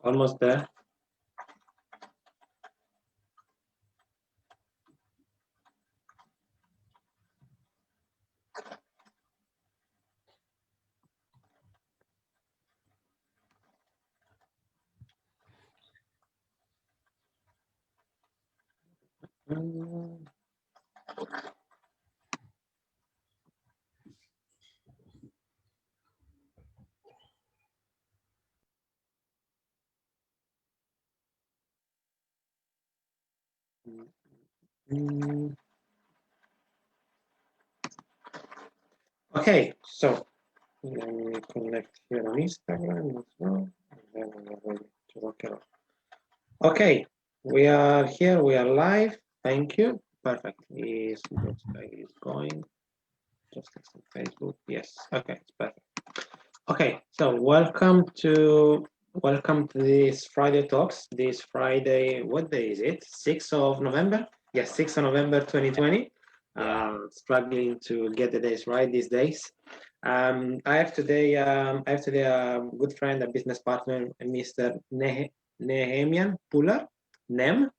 Almost there. Okay, so let me connect here on Instagram as well, and then we are ready to work it out. Okay, we are here, we are live. Thank you. Perfect. It looks like it's going. Just on Facebook. Yes. Okay, it's perfect. Okay, so welcome to this Friday talks. This Friday, what day is it? 6th of November? Yes, 6th of November 2020. Struggling to get the days right these days. I have today a good friend, a business partner, Mr. Nehemiah Nem,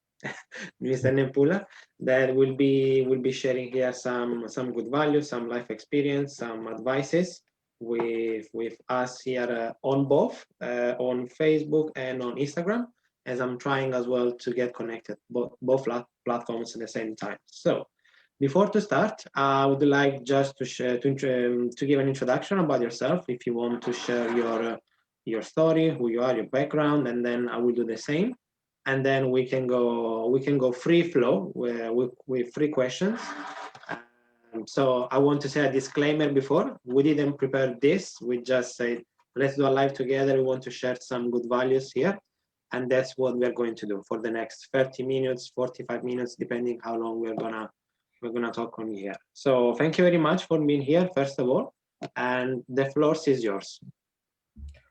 Mr. Nem Pullar, that will be sharing here some good values, some life experience, some advices with us here on both on Facebook and on Instagram, as I'm trying as well to get connected both platforms at the same time. So before to start, I would like just to share to give an introduction about yourself. If you want to share your story, who you are, your background, and then I will do the same. And then we can go free flow with free questions. So I want to say a disclaimer before. We didn't prepare this. We just said, let's do a live together. We want to share some good values here. And that's what we're going to do for the next 30 minutes, 45 minutes, depending how long we're gonna talk on here. So thank you very much for being here, first of all. And the floor is yours.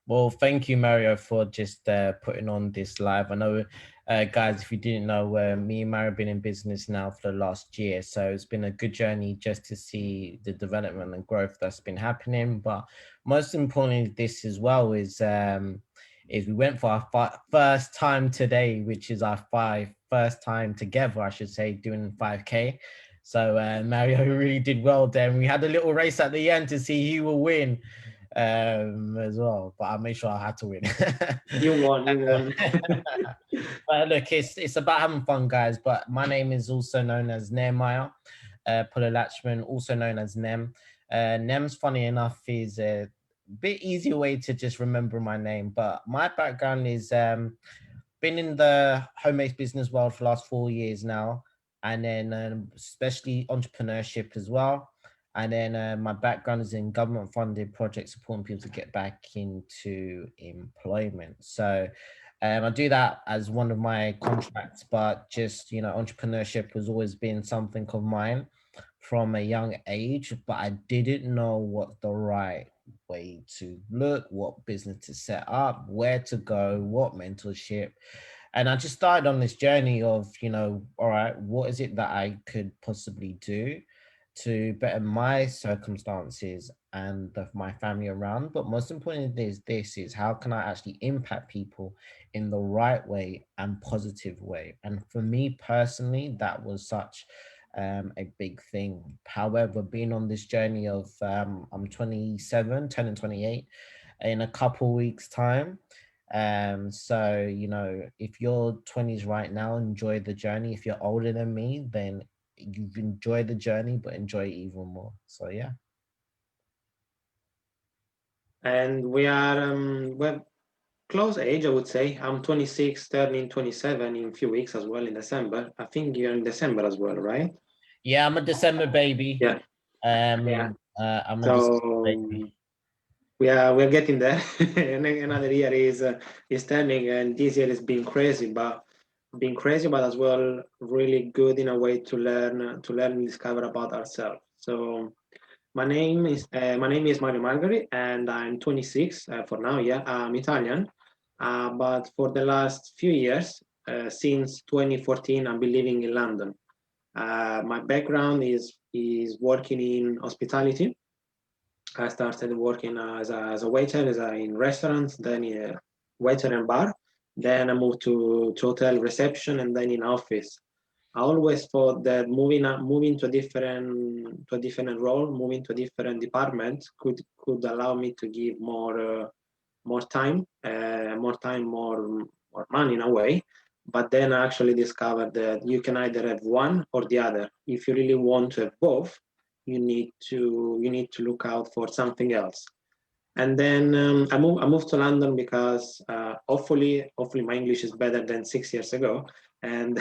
Well, thank you, Mario, for just putting on this live. I know, guys, if you didn't know, me and Mario have been in business now for the last year. So it's been a good journey just to see the development and growth that's been happening. But most importantly, this as well is we went for our first time today, which is our first time together, I should say, doing 5K. So Mario really did well there. And we had a little race at the end to see who will win as well, but I made sure I had to win. You won. But look, it's about having fun, guys. But my name is also known as Nehemiah Pullar-latchman, also known as Nem. Nem's, funny enough, is a bit easier way to just remember my name. But my background is been in the home-based business world for the last 4 years now, and then especially entrepreneurship as well. And then my background is in government-funded projects supporting people to get back into employment. So I do that as one of my contracts, but just, entrepreneurship has always been something of mine from a young age, but I didn't know what the right way to look, what business to set up, where to go, what mentorship. And I just started on this journey of, all right, what is it that I could possibly do to better my circumstances and my family around? But most importantly, this is how can I actually impact people in the right way and positive way? And for me personally, that was such a big thing. However, being on this journey of I'm 27, turning 28 in a couple weeks time. So, if you're 20s right now, enjoy the journey. If you're older than me, then you've enjoyed the journey, but enjoy it even more. So yeah. And we're close age, I would say. I'm 26, turning 27 in a few weeks as well in December. I think you're in December as well, right? Yeah, I'm a December baby. Yeah. I'm a December baby. We're getting there. Another year is turning, and this year has been crazy, but as well really good in a way to learn and discover about ourselves. So my name is Mario Margari, and I'm 26 for now. Yeah, I'm Italian, but for the last few years since 2014, I've been living in London. My background is working in hospitality. I started working as a waiter in restaurants, then in a waiter and bar. Then I moved to hotel reception and then in office. I always thought that moving to a different role, moving to a different department could allow me to give more time, more money in a way. But then I actually discovered that you can either have one or the other. If you really want to have both, you need to look out for something else. And then I moved to London because hopefully my English is better than 6 years ago, and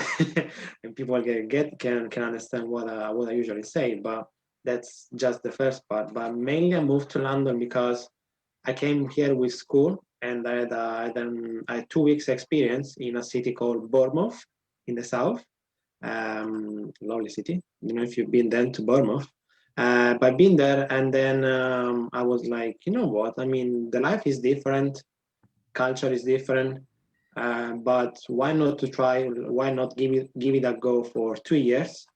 and people can understand what I usually say. But that's just the first part. But mainly I moved to London because I came here with school, and I had 2 weeks experience in a city called Bournemouth in the south. Lovely city. You know if you've been then to Bournemouth. But I've been there, and then I was like, you know what? I mean, the life is different, culture is different, but why not to try? Why not give it a go for 2 years?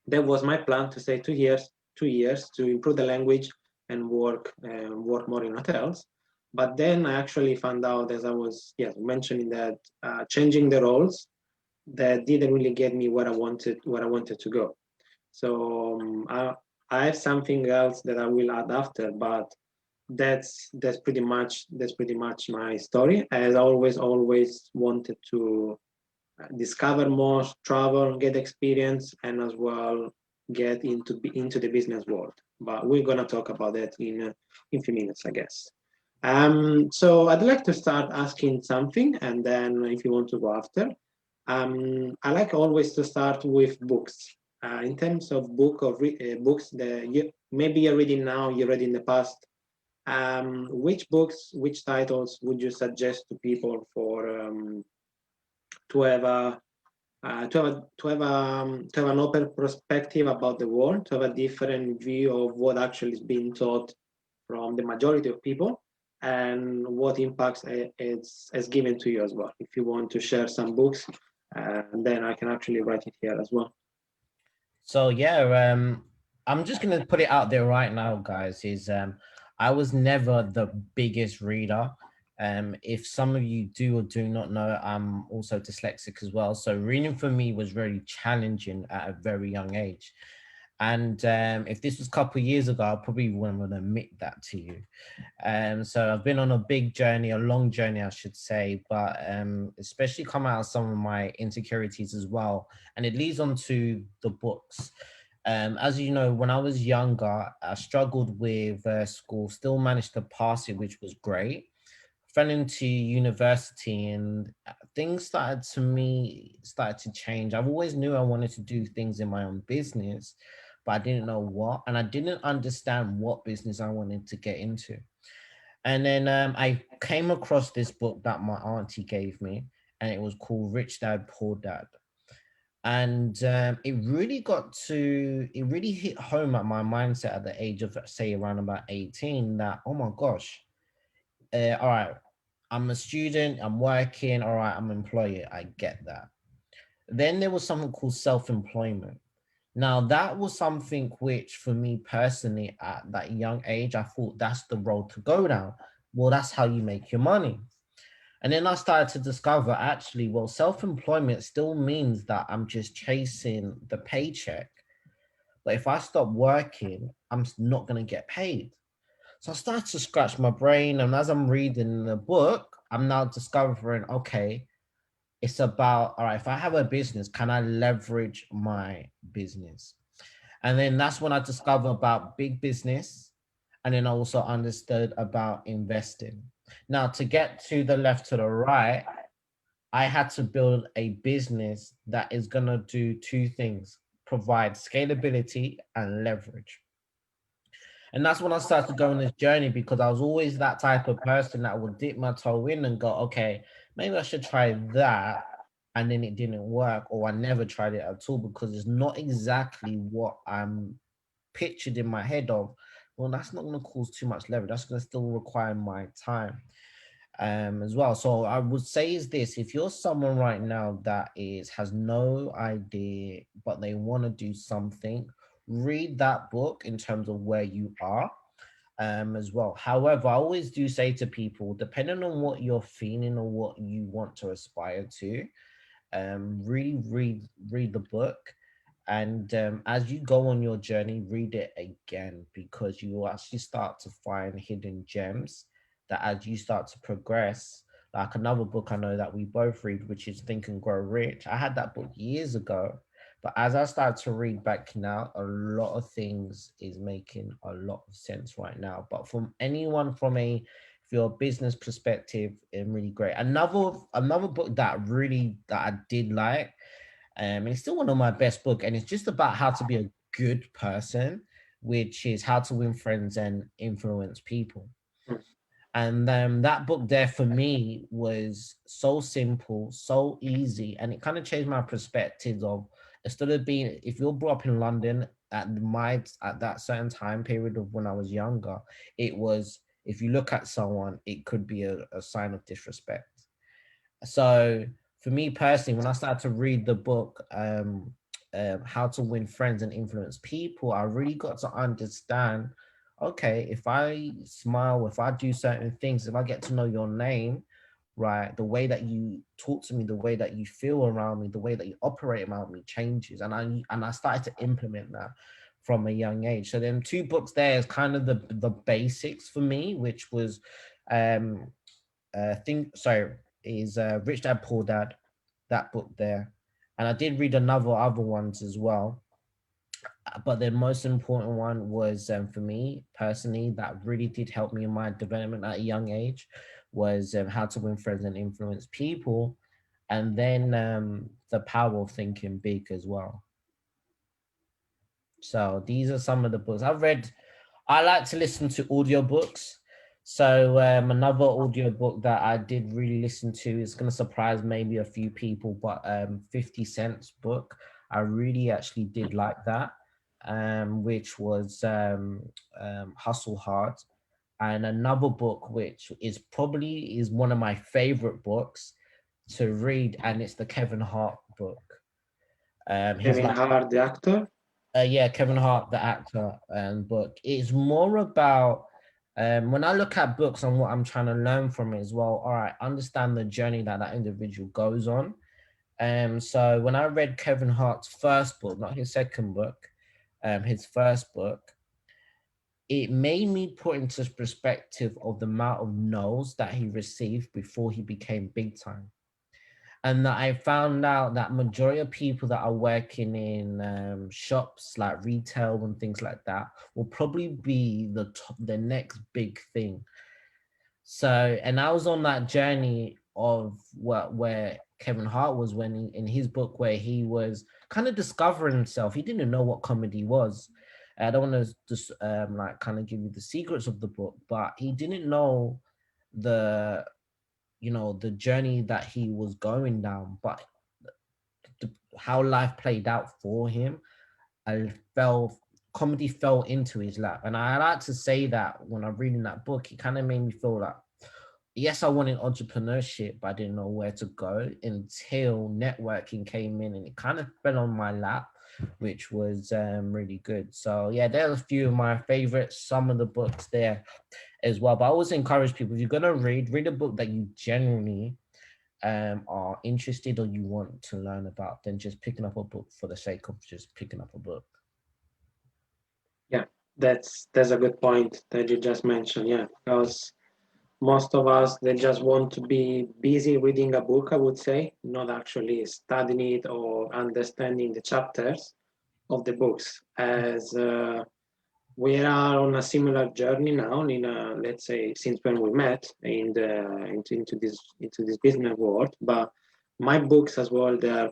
That was my plan to stay 2 years, 2 years to improve the language and work more in hotels. But then I actually found out, as I was mentioning, that changing the roles that didn't really get me where I wanted to go. So I have something else that I will add after, but that's pretty much my story. As I always wanted to discover more, travel, get experience, and as well get into the business world. But we're gonna talk about that in few minutes, I guess. So I'd like to start asking something, and then if you want to go after. I like always to start with books. In terms of books that maybe you're reading now, you read in the past. Which books, which titles would you suggest to people for to have a to have an open perspective about the world, to have a different view of what actually is being taught from the majority of people, and what impacts it's given to you as well. If you want to share some books, then I can actually write it here as well. So yeah, I'm just gonna put it out there right now, guys. Is I was never the biggest reader. If some of you do or do not know, I'm also dyslexic as well. So reading for me was very challenging at a very young age. And if this was a couple of years ago, I probably wouldn't admit that to you. So I've been on a big journey, a long journey, I should say, but especially come out of some of my insecurities as well. And it leads on to the books. As you know, when I was younger, I struggled with school, still managed to pass it, which was great. Fell into university, and things started to change. I've always knew I wanted to do things in my own business, but I didn't know what, and I didn't understand what business I wanted to get into. And then I came across this book that my auntie gave me, and it was called Rich Dad Poor Dad. And it really hit home at my mindset at the age of, say, around about 18, that, oh my gosh, all right, I'm a student, I'm working, all right, I'm an employee, I get that. Then there was something called self-employment. Now, that was something which, for me personally, at that young age, I thought that's the road to go down. Well, that's how you make your money. And then I started to discover, actually, well, self-employment still means that I'm just chasing the paycheck. But if I stop working, I'm not going to get paid. So I started to scratch my brain. And as I'm reading the book, I'm now discovering, okay, it's about, all right, if I have a business, can I leverage my business? And then that's when I discovered about big business. And then I also understood about investing. Now, to get to the left to the right, I had to build a business that is going to do two things: provide scalability and leverage. And that's when I started to go on this journey, because I was always that type of person that would dip my toe in and go, okay, maybe I should try that. And then it didn't work, or I never tried it at all because it's not exactly what I'm pictured in my head of. Well, that's not going to cause too much leverage. That's going to still require my time. as well. So I would say is this: if you're someone right now that has no idea but they want to do something, read that book in terms of where you are as well. However, I always do say to people, depending on what you're feeling or what you want to aspire to, really read the book, and as you go on your journey, read it again, because you will actually start to find hidden gems that as you start to progress. Like another book I know that we both read, which is Think and Grow Rich. I had that book years ago, but as I start to read back now, a lot of things is making a lot of sense right now. But from anyone from a if you're a business perspective, and really great. Another book that I did like, and it's still one of my best book, and it's just about how to be a good person, which is How to Win Friends and Influence People. Mm. And that book there for me was so simple, so easy, and it kind of changed my perspectives of, instead of being, if you're brought up in London at that certain time period of when I was younger, it was, if you look at someone, it could be a sign of disrespect. So for me personally, when I started to read the book, How to Win Friends and Influence People, I really got to understand, okay, if I smile, if I do certain things, if I get to know your name, right, the way that you talk to me, the way that you feel around me, the way that you operate around me changes. And I started to implement that from a young age. So then two books there is kind of the basics for me, which was um think sorry is Rich Dad Poor Dad, that book there, and I did read another other ones as well. But the most important one was, for me personally, that really did help me in my development at a young age, was How to Win Friends and Influence People, and then The Power of Thinking Big as well. So these are some of the books I've read. I like to listen to audiobooks. So another audiobook that I did really listen to is going to surprise maybe a few people, but 50 Cent's book, I really actually did like that, which was Hustle Hard. And another book, which is one of my favorite books to read, and it's the Kevin Hart book. His Kevin like Hart, the actor. yeah, Kevin Hart, the actor, and book. It's more about, when I look at books and what I'm trying to learn from it as well. All right, understand the journey that that individual goes on. So when I read Kevin Hart's first book, not his second book, his first book, it made me put into perspective of the amount of no's that he received before he became big time, and that I found out that majority of people that are working in shops like retail and things like that will probably be the next big thing. So, and I was on that journey of where Kevin Hart was when in his book, where he was kind of discovering himself. He didn't know what comedy was. I don't want to just like kind of give you the secrets of the book, but he didn't know the the journey that he was going down, but how life played out for him, I fell comedy fell into his lap. And I like to say that when I'm reading that book, it kind of made me feel like, yes, I wanted entrepreneurship, but I didn't know where to go until networking came in, and it kind of fell on my lap, which was really good. So yeah, there are a few of my favorites, some of the books there as well. But I always encourage people, if you're gonna read a book that you genuinely are interested or you want to learn about, then just picking up a book for the sake of just picking up a book. Yeah, that's a good point that you just mentioned. Yeah, because most of us they just want to be busy reading a book, I would say, not actually studying it or understanding the chapters of the books. As we are on a similar journey now, in let's say since when we met into this business world. But my books as well, they're,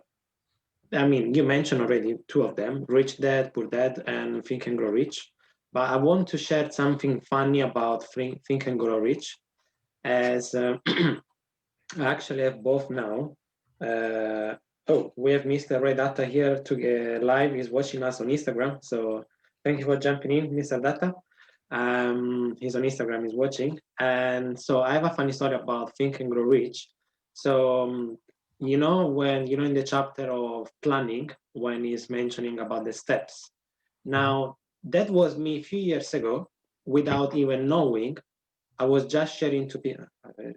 I mean, you mentioned already two of them, Rich Dad, Poor Dad, and Think and Grow Rich. But I want to share something funny about Think and Grow Rich, as I actually have both now. Oh, we have Mr. Red Data here to live. He's watching us on Instagram. So thank you for jumping in, Mr. Data. He's on Instagram, he's watching. And so I have a funny story about Think and Grow Rich. So, when, in the chapter of planning, when he's mentioning about the steps. Now, that was me a few years ago, without even knowing. I was just sharing to people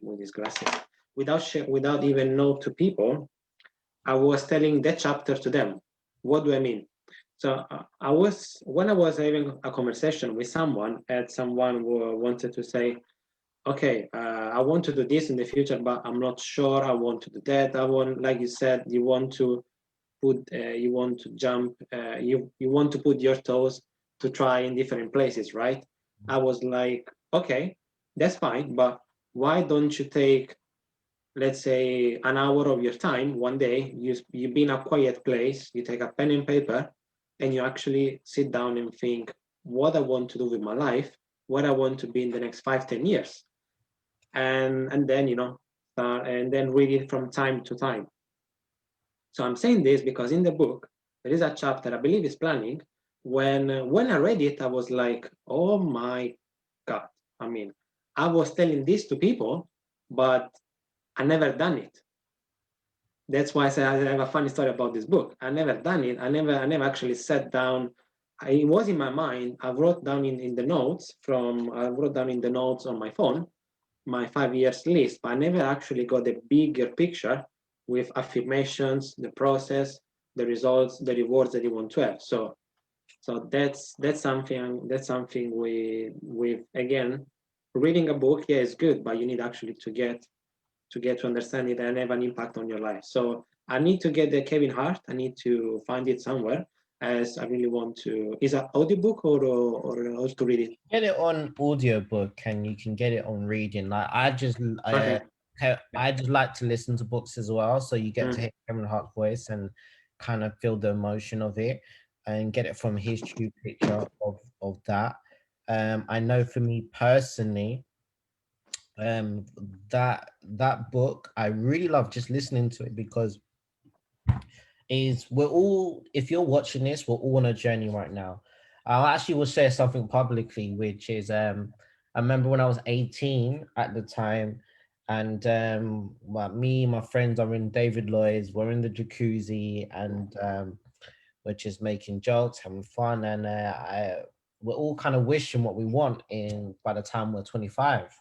with these glasses, without even know to people. I was telling that chapter to them. What do I mean? So when I was having a conversation with someone, and someone who wanted to say, okay, I want to do this in the future, but I'm not sure I want to do that. I want, like you said, you want to you want to jump, you want to put your toes to try in different places, right? I was like, okay, that's fine, but why don't you take, let's say, an hour of your time one day, you be in a quiet place, you take a pen and paper, and you actually sit down and think what I want to do with my life, what I want to be in the next 5, 10 years, and then start, and then read it from time to time. So I'm saying this because in the book there is a chapter, I believe, is planning. When I read it, I was like, oh my god. I mean, I was telling this to people, but I never done it. That's why I said I have a funny story about this book. I never done it. I never actually sat down. It was in my mind. I wrote down in the notes I wrote down in the notes on my phone my 5 years list, but I never actually got the bigger picture with affirmations, the process, the results, the rewards that you want to have. So that's something with again, reading a book, yeah, is good, but you need actually to understand it and have an impact on your life. So I need to get the Kevin Hart. I need to find it somewhere, as I really want to. Is it audiobook or to read it? Get it on audiobook and you can get it on reading. Like Okay. I just like to listen to books as well, so you get to Mm. hear Kevin Hart's voice and kind of feel the emotion of it and get it from his true picture of that. I know for me personally, um, that book I really love just listening to it because is we're all, if you're watching this, we're all on a journey right now. I actually will share something publicly, which is I remember when I was 18 at the time, and me, my friends are in David Lloyd's, we're in the jacuzzi, and we're just making jokes, having fun, and we're all kind of wishing what we want in by the time we're 25.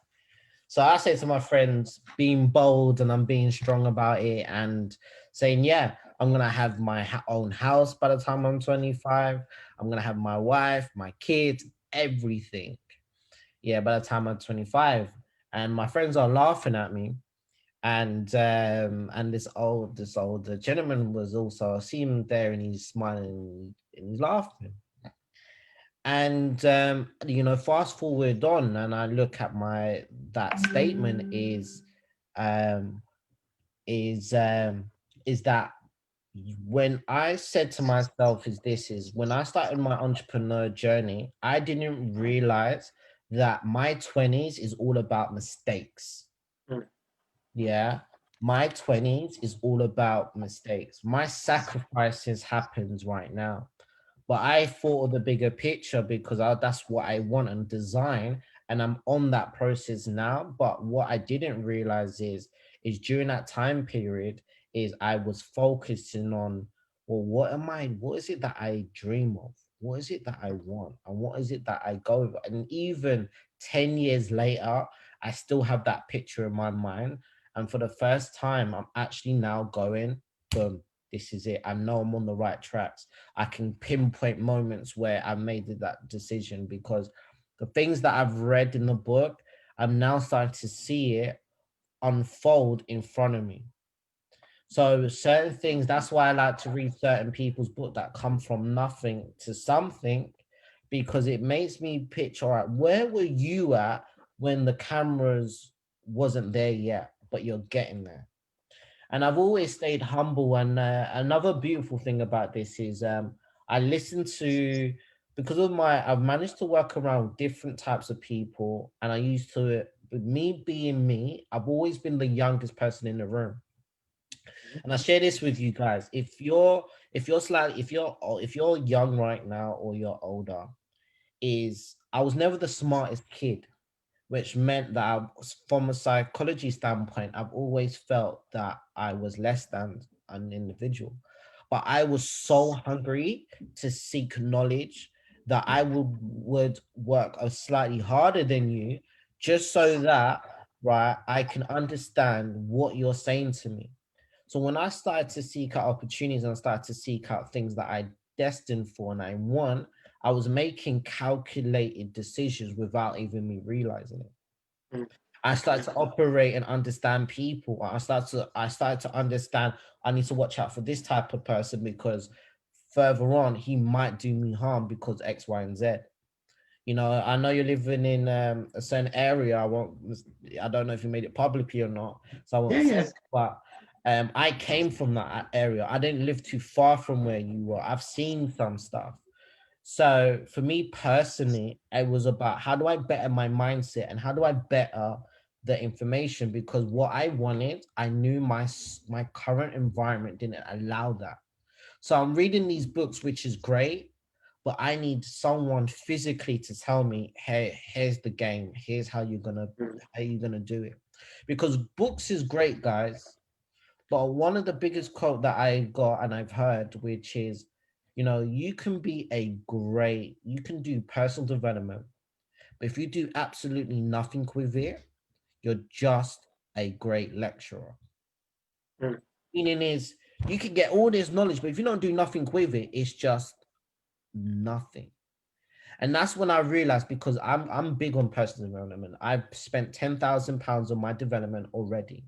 So I say to my friends, being bold and I'm being strong about it and saying, yeah, I'm going to have my own house by the time I'm 25. I'm going to have my wife, my kids, everything. Yeah, by the time I'm 25. And my friends are laughing at me. And this old gentleman was also, I see him there and he's smiling and he's laughing. And fast forward on, and I look at my that statement um, is um, is that when I said to myself, is when I started my entrepreneur journey, I didn't realize that my 20s is all about mistakes. Mm. Yeah, my 20s is all about mistakes. My sacrifices happens right now. But I thought of the bigger picture because that's what I want and design, and I'm on that process now. But what I didn't realize is during that time period is I was focusing on, well, what is it that I dream of? What is it that I want? And what is it that I go with? And even 10 years later, I still have that picture in my mind. And for the first time, I'm actually now going, boom, this is it. I know I'm on the right tracks. I can pinpoint moments where I made that decision because the things that I've read in the book, I'm now starting to see it unfold in front of me. So certain things, that's why I like to read certain people's book that come from nothing to something, because it makes me picture, all right, where were you at when the cameras wasn't there yet, but you're getting there? And I've always stayed humble. And another beautiful thing about this is I listen to, because of I've managed to work around different types of people, and I used to, with me being me, I've always been the youngest person in the room. And I share this with you guys. If you're young right now or you're older, is I was never the smartest kid, which meant that from a psychology standpoint, I've always felt that I was less than an individual. But I was so hungry to seek knowledge that I would work slightly harder than you just so that, right, I can understand what you're saying to me. So when I started to seek out opportunities and I started to seek out things that I destined for and I want, I was making calculated decisions without even me realizing it. Mm. I started to operate and understand people. I started to understand I need to watch out for this type of person because further on he might do me harm because X, Y, and Z. You know, I know you're living in a certain area. I don't know if you made it publicly or not, so I Yeah, won't say. yes. But I came from that area. I didn't live too far from where you were. I've seen some stuff. So for me personally, it was about how do I better my mindset and how do I better the information, because what I wanted, I knew my current environment didn't allow that. So I'm reading these books, which is great, but I need someone physically to tell me, hey, here's the game, here's Mm. how you're gonna do it. Because books is great, guys. But one of the biggest quote that I got and I've heard, which is, you know, you can do personal development, but if you do absolutely nothing with it, you're just a great lecturer. Mm. Meaning is you can get all this knowledge, but if you don't do nothing with it, it's just nothing. And that's when I realized, because I'm big on personal development. I've spent £10,000 on my development already.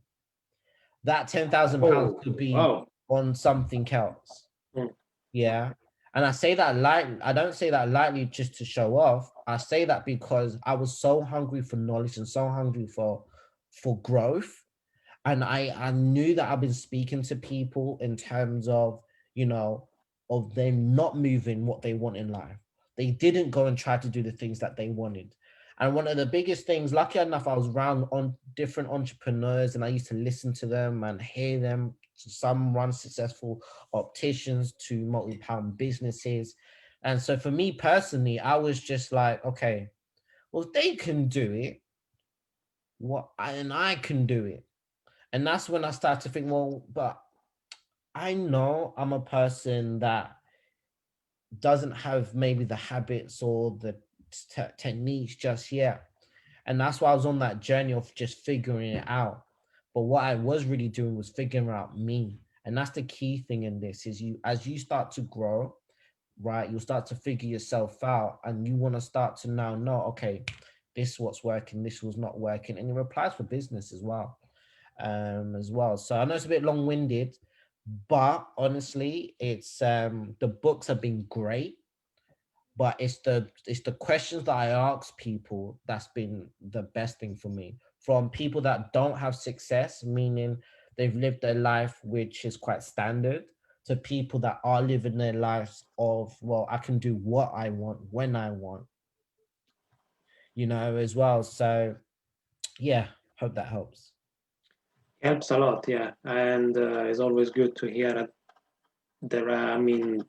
That £10,000 Oh, could be wow. on something else. Mm. Yeah. And I say that lightly. I don't say that lightly just to show off. I say that because I was so hungry for knowledge and so hungry for growth. And I knew that I've been speaking to people in terms of, you know, of them not moving what they want in life. They didn't go and try to do the things that they wanted. And one of the biggest things, lucky enough, I was around on different entrepreneurs and I used to listen to them and hear them. Some run successful opticians to multi-pound businesses. And so for me personally, I was just like, okay, well, if they can do it, and I can do it. And that's when I started to think, well, but I know I'm a person that doesn't have maybe the habits or the techniques just yet. And that's why I was on that journey of just figuring it out. But what I was really doing was figuring out me. And that's the key thing in this is as you start to grow, right, you'll start to figure yourself out and you want to start to now know, okay, this is what's working, this was not working. And it applies for business as well. So I know it's a bit long-winded, but honestly, it's the books have been great, but it's the questions that I ask people that's been the best thing for me. From people that don't have success, meaning they've lived their life which is quite standard, to people that are living their lives of, well, I can do what I want when I want, as well. So yeah, hope that helps. Helps a lot, yeah. And it's always good to hear that there are, I mean,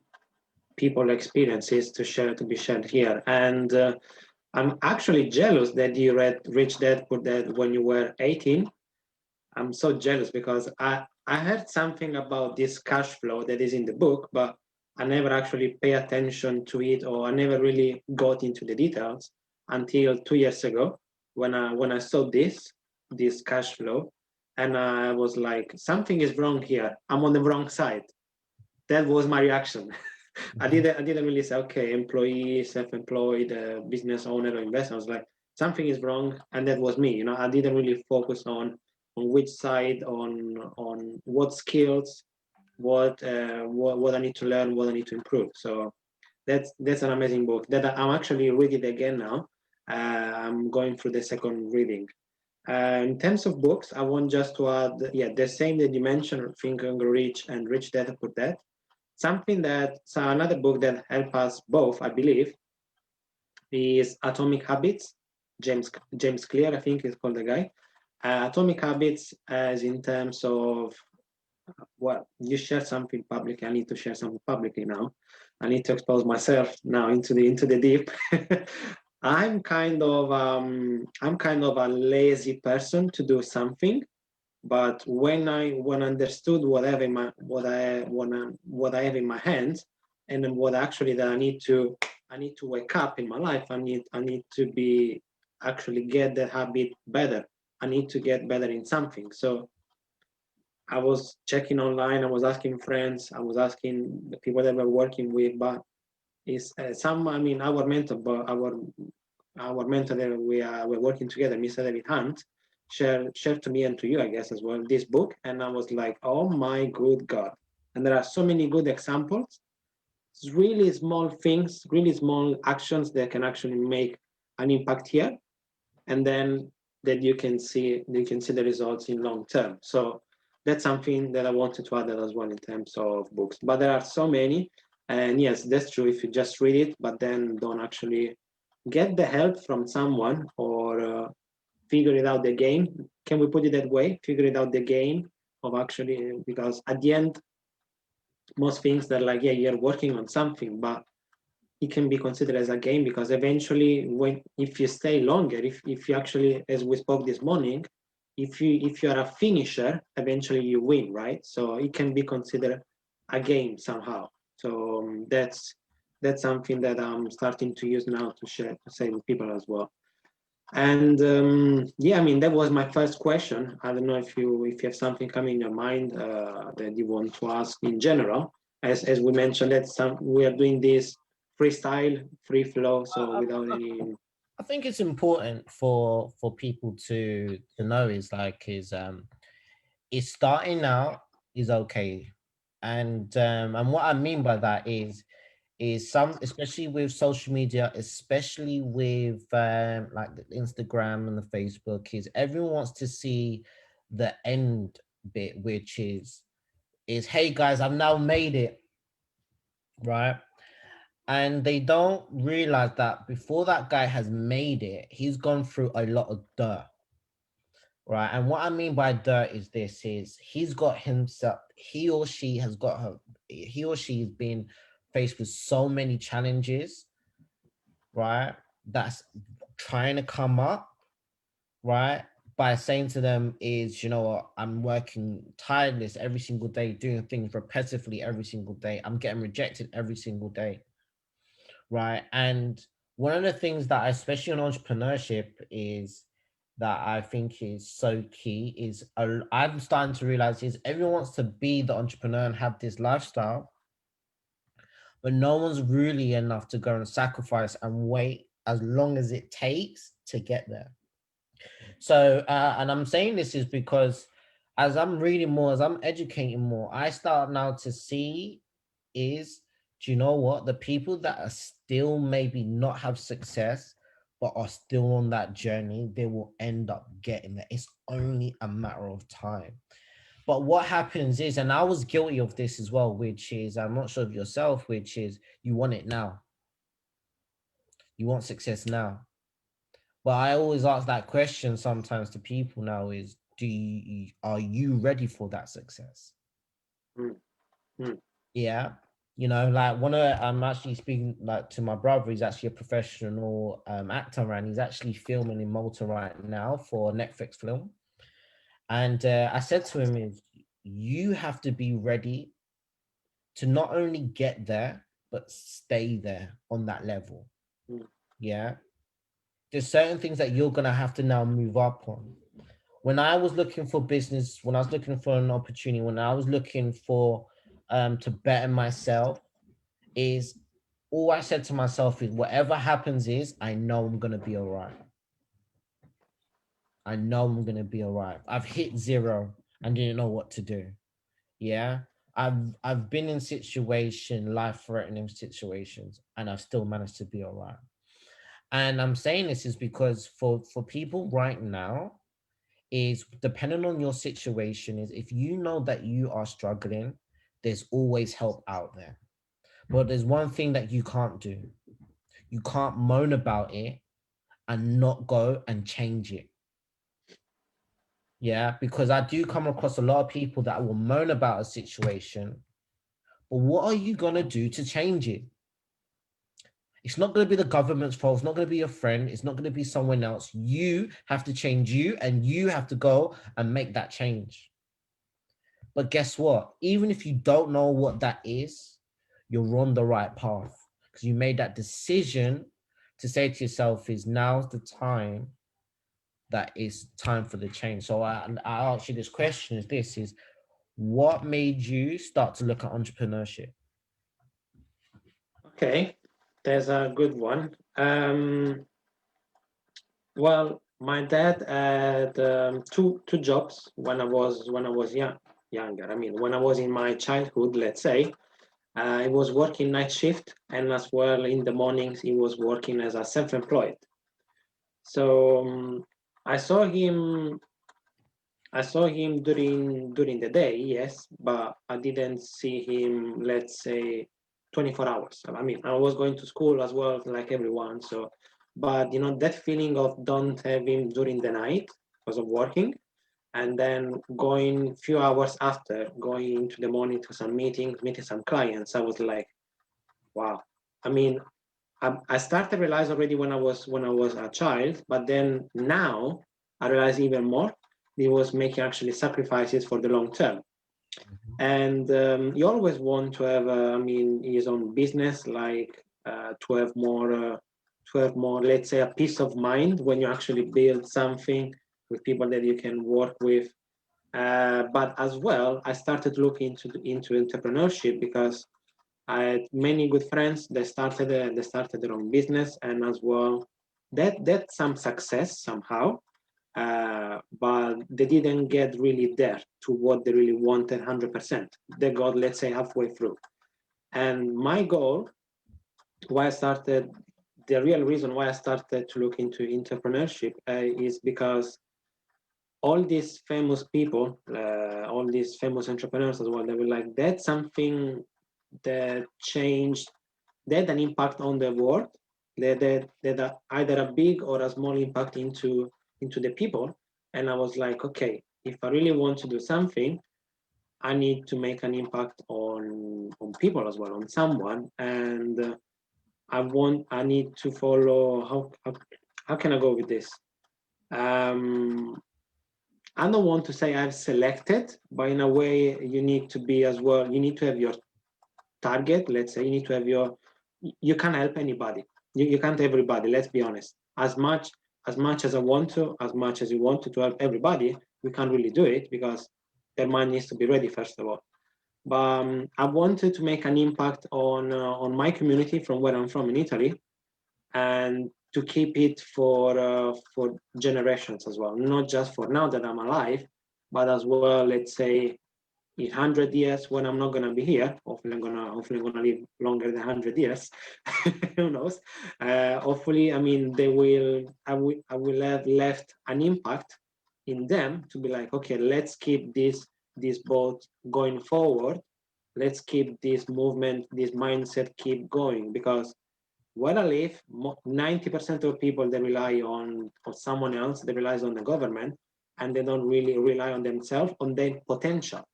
people experiences to be shared here. And I'm actually jealous that you read Rich Dad Poor Dad when you were 18. I'm so jealous because I heard something about this cash flow that is in the book, but I never actually pay attention to it, or I never really got into the details until 2 years ago when I saw this cash flow, and I was like, something is wrong here. I'm on the wrong side. That was my reaction. I didn't really say, okay, employee, self-employed, business owner, or investor. I was like, something is wrong, and that was me. I didn't really focus on which side, on what skills, what I need to learn, what I need to improve. So that's an amazing book that I'm actually reading again now. I'm going through the second reading. In terms of books, I want just to add, yeah, the same that you mentioned, Think and Grow Rich and Rich Dad Poor Dad. So another book that helped us both, I believe, is Atomic Habits. James Clear, I think is called the guy. Atomic Habits, as in terms of, well, you share something publicly. I need to share something publicly now. I need to expose myself now into the deep. I'm kind of a lazy person to do something, but when I understood what I have in my what I have in my hands, and then what actually that I need to wake up in my life. I need to be actually get the habit better. I need to get better in something. So I was checking online. I was asking friends. I was asking the people that we're working with. But is some. I mean, our mentor, but our mentor that we're working together, Mr. David Hunt, shared to me and to you, I guess, as well, this book, and I was like, oh my good God! And there are so many good examples. It's really small things, really small actions that can actually make an impact here, and then that you can see the results in long term. So that's something that I wanted to add as well in terms of books. But there are so many, and yes, that's true if you just read it, but then don't actually get the help from someone or figure it out the game. Can we put it that way? Figure it out the game of actually, because at the end, most things that like, yeah, you're working on something, but it can be considered as a game because eventually when if you stay longer, if you actually, as we spoke this morning, if you are a finisher, eventually you win, right? So it can be considered a game somehow. So that's something that I'm starting to use now to share to say with people as well. And yeah, I mean that was my first question. I don't know if you have something coming in your mind that you want to ask in general. As we mentioned, that some we are doing this freestyle, free flow, so without any. I think it's important for people to know is starting out is okay, and what I mean by that is some, especially with social media, especially with like the Instagram and the Facebook, is everyone wants to see the end bit, which is hey guys, I've now made it, right? And they don't realize that before that guy has made it, he's gone through a lot of dirt, right? And what I mean by dirt is this: is he's got himself, he or she has got her, he or she has been faced with so many challenges, right? That's trying to come up, right? By saying to them is, you know what, I'm working tireless every single day, doing things repetitively every single day. I'm getting rejected every single day, right? And one of the things that, especially in entrepreneurship, is that I think is so key is I'm starting to realize is everyone wants to be the entrepreneur and have this lifestyle, but no one's really enough to go and sacrifice and wait as long as it takes to get there. So, and I'm saying this is because as I'm reading more, as I'm educating more, I start now to see is, do you know what? The people that are still maybe not have success, but are still on that journey, they will end up getting there. It's only a matter of time. But what happens is, and I was guilty of this as well, which is, I'm not sure of yourself, which is you want it now. You want success now. But I always ask that question sometimes to people now is, are you ready for that success? Mm, mm, Yeah. You know, like I'm actually speaking like to my brother. He's actually a professional actor, and he's actually filming in Malta right now for a Netflix film. And I said to him is, you have to be ready to not only get there, but stay there on that level. mm, Yeah. There's certain things that you're gonna have to now move up on. When I was looking for business, when I was looking for an opportunity, when I was looking for to better myself, is all I said to myself is whatever happens is I know I'm gonna be all right. I know I'm gonna be all right. I've hit zero and didn't know what to do. Yeah. I've been in life-threatening situations, and I've still managed to be all right. And I'm saying this is because for people right now, is depending on your situation, is if you know that you are struggling, there's always help out there. But there's one thing that you can't do. You can't moan about it and not go and change it. Yeah, because I do come across a lot of people that will moan about a situation, but what are you gonna do to change it? It's not going to be the government's fault. It's not going to be your friend. It's not going to be someone else. You have to change you, and you have to go and make that change. But guess what? Even if you don't know what that is, you're on the right path because you made that decision to say to yourself, is now's the time that it's time for the change. So I ask you this question is what made you start to look at entrepreneurship? Okay, there's a good one. Well, my dad had two jobs when I was younger. I mean, when I was in my childhood, let's say, he was working night shift, and as well in the mornings he was working as a self-employed. So I saw him. I saw him during the day, yes, but I didn't see him, let's say, 24 hours. I mean, I was going to school as well, like everyone. So, but that feeling of don't have him during the night because of working, and then going few hours after, going into the morning to some meetings, meeting some clients. I was like, wow. I mean, I started to realize already when I was a child, but then now I realize even more. He was making actually sacrifices for the long term, and you always want to have, I mean, his own business, like to have more, let's say, a peace of mind when you actually build something with people that you can work with. But as well, I started to look into entrepreneurship because I had many good friends that started their own business, and as well, that some success somehow, but they didn't get really there to what they really wanted 100%. They got, let's say, halfway through. And my goal, why I started, the real reason why I started to look into entrepreneurship is because all these famous people, all these famous entrepreneurs as well, they were like, that's something that changed, they had an impact on the world. They had either a big or a small impact into the people. And I was like, okay, if I really want to do something, I need to make an impact on people as well, on someone. And I need to follow, how can I go with this? Um, I don't want to say I've selected, but in a way, you need to be as well. You need to have your target. Let's say you need to have your. You can't help anybody. You can't everybody. Let's be honest. As much as I want to, as much as you want to help everybody, we can't really do it because their mind needs to be ready first of all. But I wanted to make an impact on my community from where I'm from in Italy, and to keep it for generations as well, not just for now that I'm alive, but as well, let's say, in 100 years when I'm not gonna be here. Hopefully I'm gonna live longer than 100 years. Who knows? Hopefully, I mean, I will have left an impact in them to be like, okay, let's keep this boat going forward. Let's keep this movement, this mindset keep going, because where I live, 90% of people, they rely on someone else. They rely on the government, and they don't really rely on themselves, on their potential.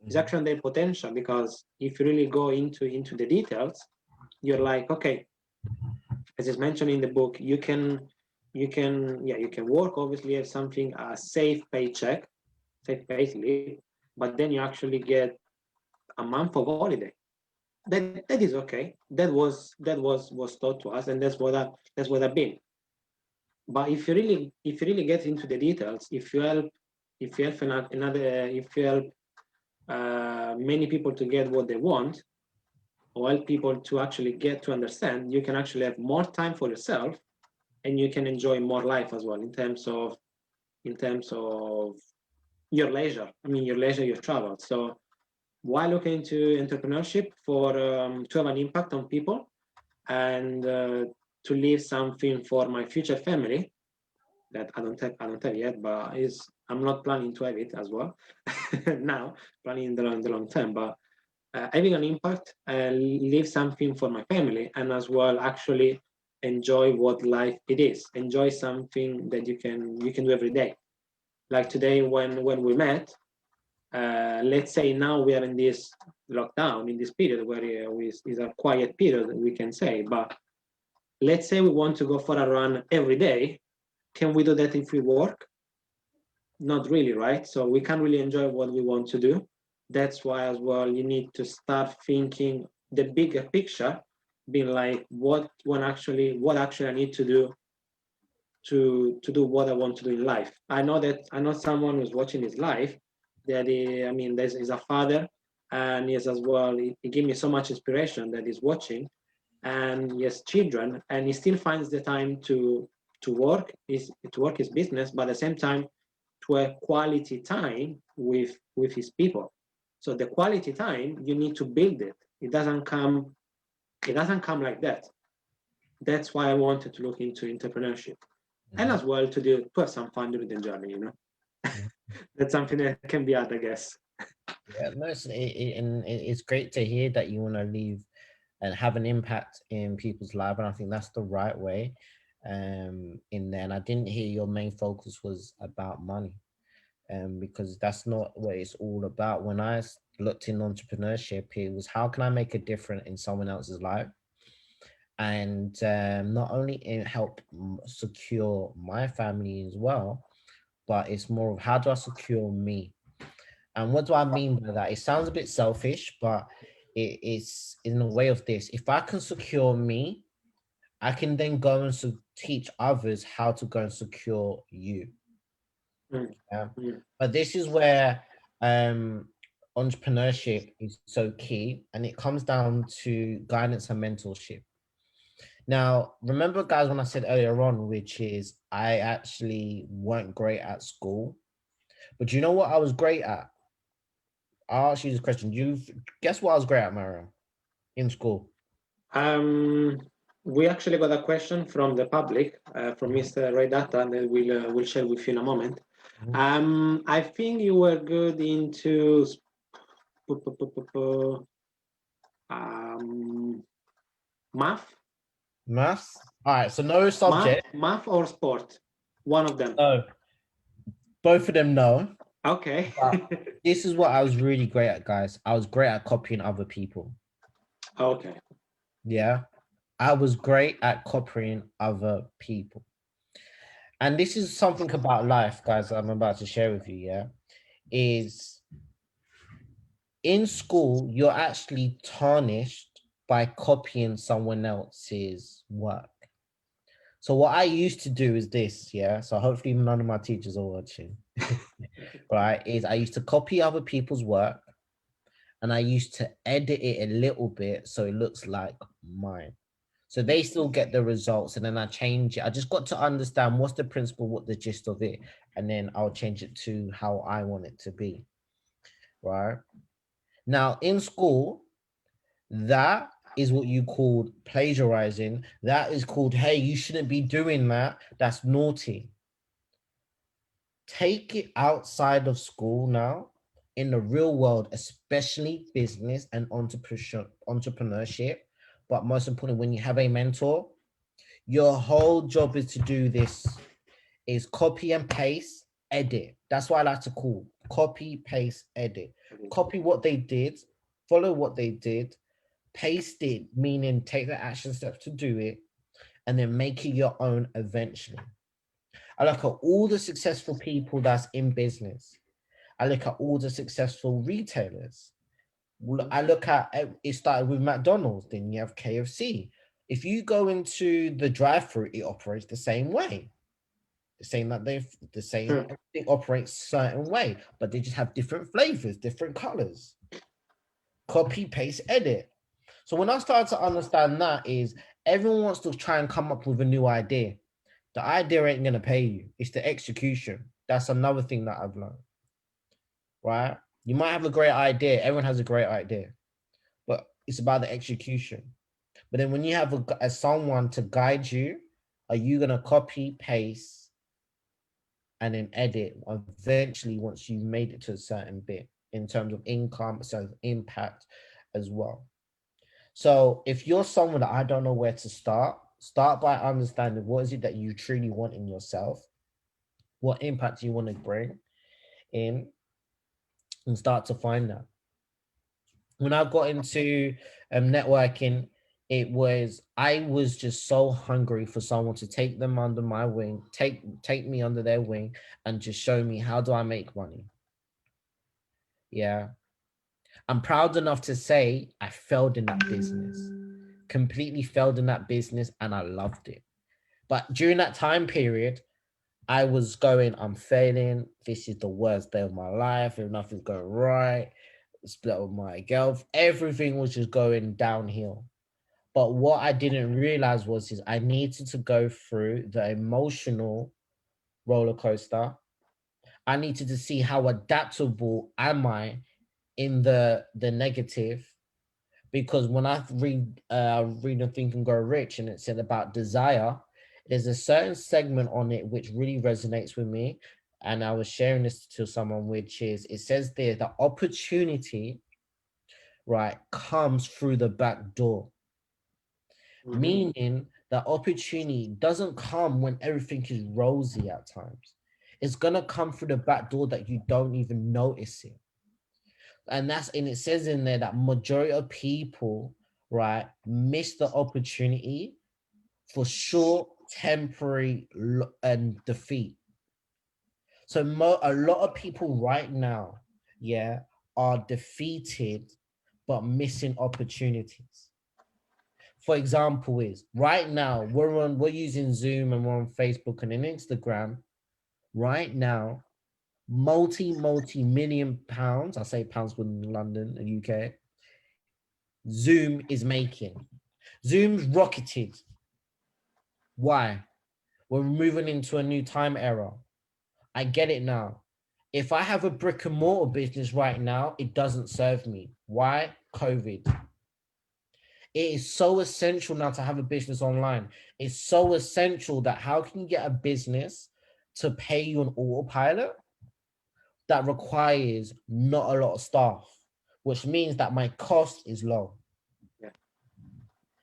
It's actually on their potential, because if you really go into the details, you're like, okay, as is mentioned in the book, you can work, obviously, have something, a safe paycheck, safe pay slip, but then you actually get a month of holiday. That is okay. That was taught to us, and that's what I've been. But if you really get into the details, if you help if you help many people to get what they want, or help people to actually get to understand, you can actually have more time for yourself, and you can enjoy more life as well, in terms of your leisure. I mean, your leisure, your travel. So while looking into entrepreneurship for to have an impact on people, and to leave something for my future family that I don't have yet, but is I'm not planning to have it as well now, planning in the long term, but having an impact, leave something for my family, and as well actually enjoy what life it is. Enjoy something that you can do every day. Like today when we met, let's say now we are in this lockdown, in this period where is a quiet period, we can say, but let's say we want to go for a run every day. Can we do that if we work? Not really, right? So we can't really enjoy what we want to do. That's why as well you need to start thinking the bigger picture, being like what actually I need to do to do what I want to do in life. I know someone who's watching his life that he's a father, and he has as well, he gave me so much inspiration that he's watching, and he has children, and he still finds the time to work his business, but at the same time to have quality time with his people. So the quality time, you need to build it. It doesn't come like that. That's why I wanted to look into entrepreneurship, and as well to have some fun during the journey. That's something that can be hard, I guess. Yeah, no, it's great to hear that you want to leave and have an impact in people's life, and I think that's the right way. In there, and I didn't hear your main focus was about money, because that's not what it's all about. When I looked in entrepreneurship, it was how can I make a difference in someone else's life, and not only help secure my family as well, but it's more of how do I secure me. And what do I mean by that? It sounds a bit selfish, but it's in a way of this. If I can secure me, I can then go and teach others how to go and secure you. Mm, Yeah. mm. But this is where entrepreneurship is so key, and it comes down to guidance and mentorship. Now, remember, guys, when I said earlier on, which is I actually weren't great at school, but you know what I was great at? I'll ask you this question. You guess what I was great at, Mario, in school? Um, we actually got a question from the public, from Mr. Ray Data, and then we'll share with you in a moment. Mhm. I think you were good into math, Maths. All right, so no subject. math or sport, one of them. Oh, both of them no. Okay. But this is what I was really great at, guys. I was great at copying other people. Okay. Yeah. I was great at copying other people. And this is something about life, guys, I'm about to share with you. Yeah. Is in school, you're actually tarnished by copying someone else's work. So what I used to do is this, yeah. So hopefully none of my teachers are watching, right? Is I used to copy other people's work, and I used to edit it a little bit so it looks like mine. So they still get the results, and then I change it. I just got to understand what's the principle, what the gist of it, and then I'll change it to how I want it to be, right? Now in school, that is what you called plagiarizing. That is called, hey, you shouldn't be doing that. That's naughty. Take it outside of school now, in the real world, especially business and entrepreneurship. But most importantly, when you have a mentor, your whole job is to do this, is copy and paste, edit. That's what I like to call copy, paste, edit. Copy what they did, follow what they did, paste it, meaning take the action steps to do it, and then make it your own eventually. I look at all the successful people that's in business. I look at all the successful retailers. I look at it started with McDonald's, then you have KFC. If you go into the drive-through, it operates the same way. The same that the same Sure. everything operates certain way, but they just have different flavors, different colors. Copy, paste, edit. So when I started to understand that is everyone wants to try and come up with a new idea. The idea ain't gonna pay you. It's the execution. That's another thing that I've learned. Right? You might have a great idea. Everyone has a great idea, but it's about the execution. But then when you have a someone to guide you, are you gonna copy, paste, and then edit eventually once you've made it to a certain bit in terms of income, so impact as well? So if you're someone that I don't know where to start by understanding what is it that you truly want in yourself, what impact you want to bring in, and start to find that. When I got into networking I was just so hungry for someone to take them under my wing, take me under their wing, and just show me how do I make money. Yeah. I'm proud enough to say I failed in that business, completely failed in that business, and I loved it. But during that time period, I was going, I'm failing. This is the worst day of my life. If nothing's going right, split with my girl. Everything was just going downhill. But what I didn't realize is I needed to go through the emotional roller coaster. I needed to see how adaptable am I in the negative, because when I read and Think and Grow Rich, and it said about desire, there's a certain segment on it which really resonates with me, and I was sharing this to someone, which is, it says there the opportunity, right, comes through the back door. Meaning the opportunity doesn't come when everything is rosy at times. It's gonna come through the back door that you don't even notice it. And it says in there that majority of people, right, miss the opportunity for short temporary and defeat. So a lot of people right now, yeah, are defeated but missing opportunities. For example, is right now we're using Zoom and we're on Facebook and on Instagram. Right now, multi-million pounds, I say pounds in London and UK, Zoom is making. Zoom's rocketed. Why? We're moving into a new time era. I get it now. If I have a brick and mortar business right now, it doesn't serve me. Why? COVID. It is so essential now to have a business online. It's so essential that how can you get a business to pay you an autopilot that requires not a lot of staff, which means that my cost is low.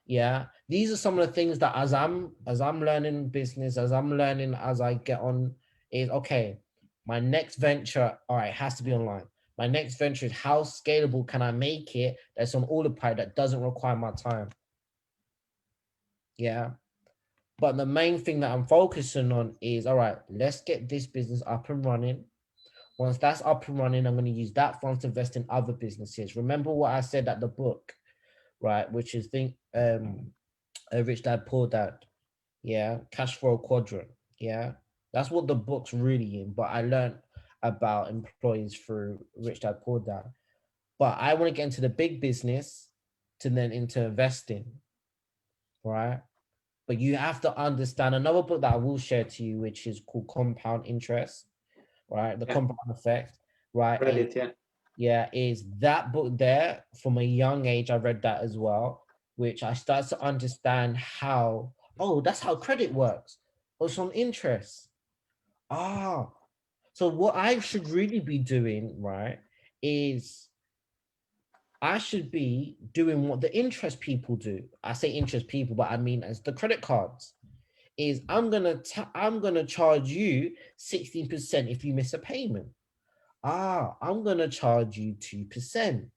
Yeah, these are some of the things that as I'm learning business, as I'm learning as I get on, is okay, my next venture, all right, has to be online. My next venture is how scalable can I make it that's on autopilot that doesn't require my time. Yeah. But the main thing that I'm focusing on is, all right, let's get this business up and running. Once that's up and running, I'm going to use that funds to invest in other businesses. Remember what I said at the book, right? Which is Rich Dad Poor Dad. Yeah, cash flow quadrant. Yeah, that's what the book's really in. But I learned about employees through Rich Dad Poor Dad. But I want to get into the big business to then into investing, right? But you have to understand another book that I will share to you, which is called Compound Interest, right? The compound effect, right? Read it, yeah. Yeah, is that book there from a young age. I read that as well, which I started to understand how, oh, that's how credit works. Oh, it's on interest. Ah, so what I should really be doing, right, is I should be doing what the interest people do. I say interest people, but I mean as the credit cards. Is I'm gonna charge you 16% if you miss a payment. I'm gonna charge you 2%.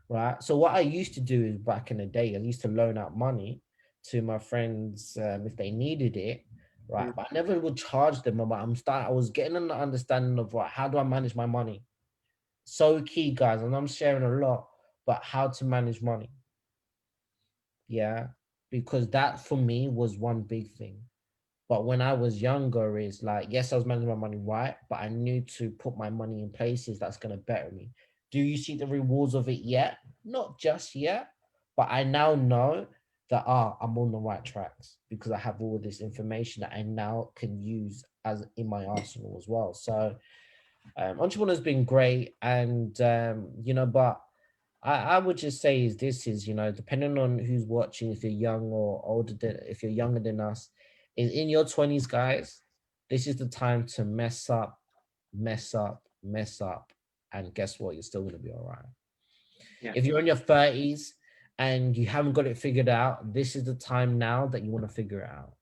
Right. So what I used to do is back in the day, I used to loan out money to my friends if they needed it. Right. But I never would charge them. But I was getting an understanding of what, how do I manage my money? So key, guys, and I'm sharing a lot, but how to manage money. Yeah. Because that for me was one big thing. But when I was younger, is like, yes, I was managing my money right, but I knew to put my money in places that's going to better me. Do you see the rewards of it yet? Not just yet, but I now know that I'm on the right tracks because I have all this information that I now can use as in my arsenal as well. So entrepreneur's been great, and but I would just say is this is, depending on who's watching, if you're young or older if you're younger than us, is in your 20s, guys, this is the time to mess up, mess up, mess up. And guess what? You're still gonna be all right. Yeah. If you're in your 30s and you haven't got it figured out, this is the time now that you want to figure it out.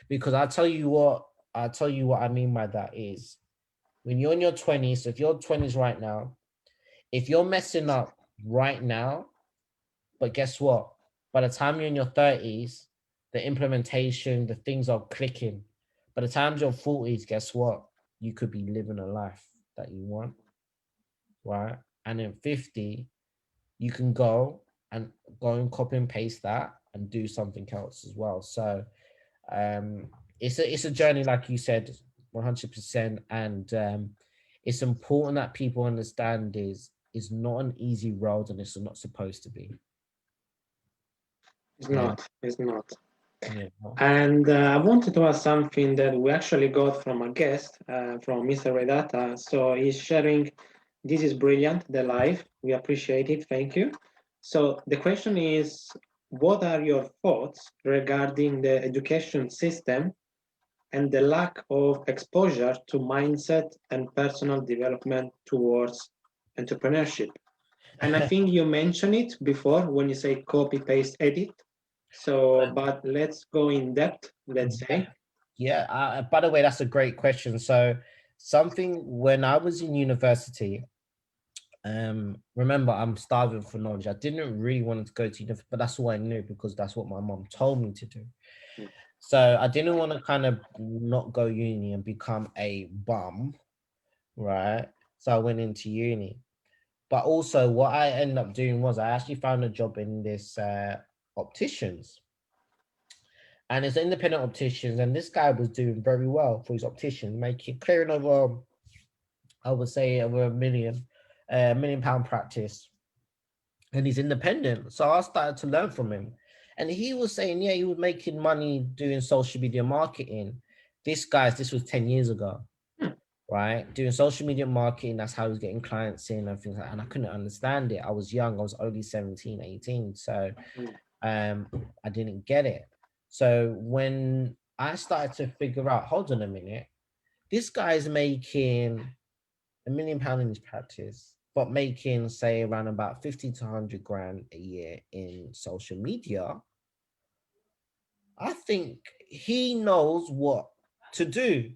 Because I'll tell you what I mean by that is when you're in your 20s, so if you're 20s right now, if you're messing up right now, but guess what? By the time you're in your 30s, the implementation, the things are clicking. By the time you're 40s, guess what? You could be living a life that you want, right? And in 50, you can go and copy and paste that and do something else as well. So um it's a journey, like you said, 100%. And it's important that people understand is it's not an easy road, and it's not supposed to be. It's Yeah. not. It's not. Yeah. And I wanted to ask something that we actually got from a guest, from Mr. Redata. So he's sharing, this is brilliant, the live. We appreciate it. Thank you. So the question is, what are your thoughts regarding the education system and the lack of exposure to mindset and personal development towards entrepreneurship? And I think you mentioned it before when you say copy, paste, edit. So, but let's go in depth, let's say. Yeah. By the way, that's a great question. So, something when I was in university, remember, I'm starving for knowledge. I didn't really want to go to university, but that's all I knew because that's what my mom told me to do. So I didn't want to kind of not go uni and become a bum, right? So I went into uni. But also, what I ended up doing was I actually found a job in this opticians, and it's independent opticians. And this guy was doing very well for his optician, making clearing over, I would say, over £1 million practice, and he's independent. So I started to learn from him, and he was saying, yeah, he was making money doing social media marketing. This was 10 years ago, right? Doing social media marketing, that's how he was getting clients in and things like that. And I couldn't understand it. I was young, I was only 17, 18. So I didn't get it. So when I started to figure out, hold on a minute, this guy's making £1 million in his practice, but making say around about 50 to 100 grand a year in social media. I think he knows what to do.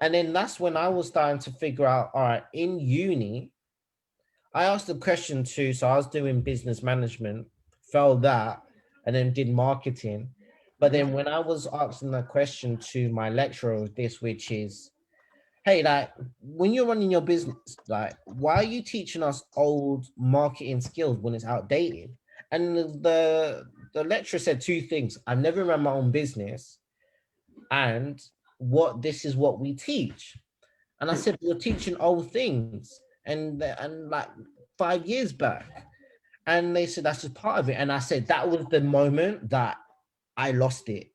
And then that's when I was starting to figure out, all right, in uni, I asked a question too. So I was doing business management, failed that, and then did marketing. But then when I was asking that question to my lecturer of this, which is, hey, like when you're running your business, like why are you teaching us old marketing skills when it's outdated? And the lecturer said two things: I've never run my own business, and what this is what we teach. And I said, you're teaching old things, and like 5 years back. And they said that's just part of it. And I said that was the moment that I lost it.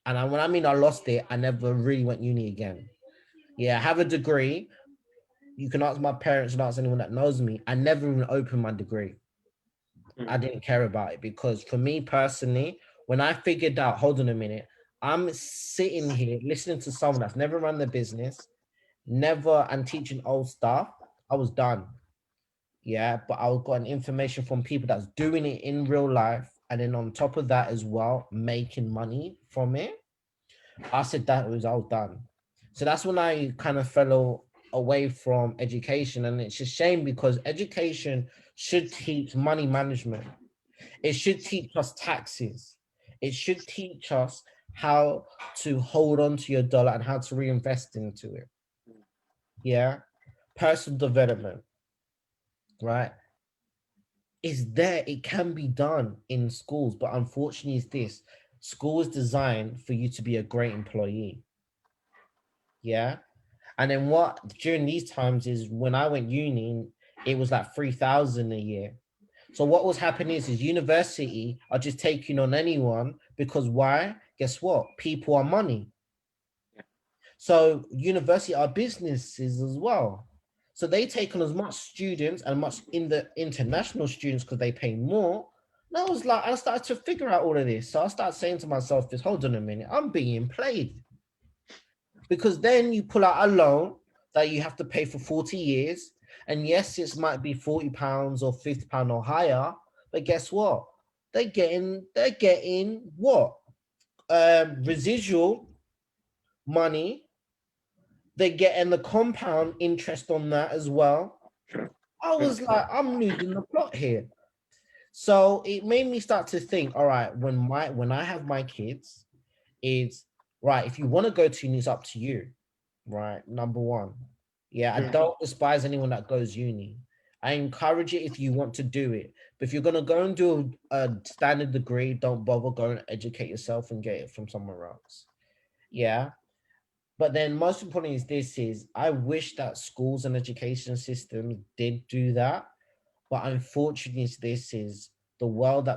And when I mean I lost it, I never really went uni again. Yeah, I have a degree. You can ask my parents and ask anyone that knows me. I never even opened my degree. I didn't care about it because for me personally, when I figured out, hold on a minute, I'm sitting here listening to someone that's never run the business, never, and teaching old stuff, I was done. Yeah, but I got an information from people that's doing it in real life, and then on top of that as well, making money from it. I said that was all done. So that's when I kind of fell away from education, and it's a shame because education should teach money management. It should teach us taxes. It should teach us how to hold on to your dollar and how to reinvest into it. Yeah, personal development, right? Is there, it can be done in schools, but unfortunately, is this school is designed for you to be a great employee. Yeah. And then what during these times is when I went uni, it was like 3,000 a year. So what was happening is university are just taking on anyone because why? Guess what? People are money. So university are businesses as well. So they take on as much students and much in the international students because they pay more. And I was like, I started to figure out all of this. So I started saying to myself, this, hold on a minute, I'm being played. Because then you pull out a loan that you have to pay for 40 years. And yes, it might be £40 or £50 or higher, but guess what? They're getting what? Residual money. They're getting the compound interest on that as well. I was like, I'm losing the plot here. So it made me start to think, all right, when I have my kids, it's right, if you want to go to uni, it's up to you, right? Number one. Yeah, I don't despise anyone that goes uni. I encourage it if you want to do it. But if you're gonna go and do a standard degree, don't bother going to educate yourself and get it from somewhere else. Yeah. But then most important is I wish that schools and education systems did do that. But unfortunately, this is the world,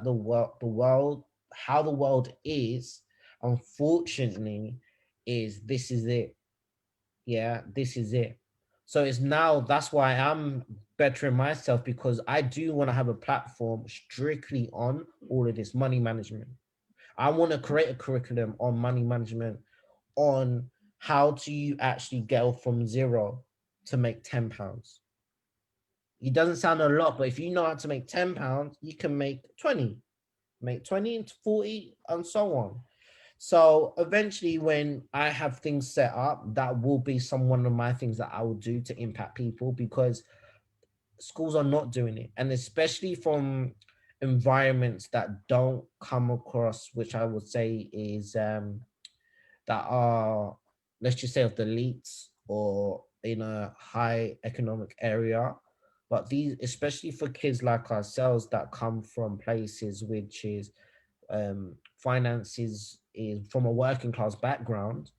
how the world is, unfortunately, is this is it. Yeah, this is it. So it's now that's why I'm bettering myself, because I do want to have a platform strictly on all of this money management. I want to create a curriculum on money management, on how to you actually go from zero to make £10. It doesn't sound a lot, but if you know how to make £10, you can make 20 into 40, and so on. So eventually, when I have things set up, that will be one of my things that I will do to impact people, because schools are not doing it. And especially from environments that don't come across, which I would say is that are, let's just say, of the elites or in a high economic area. But these, especially for kids like ourselves that come from places which is finances is from a working class background,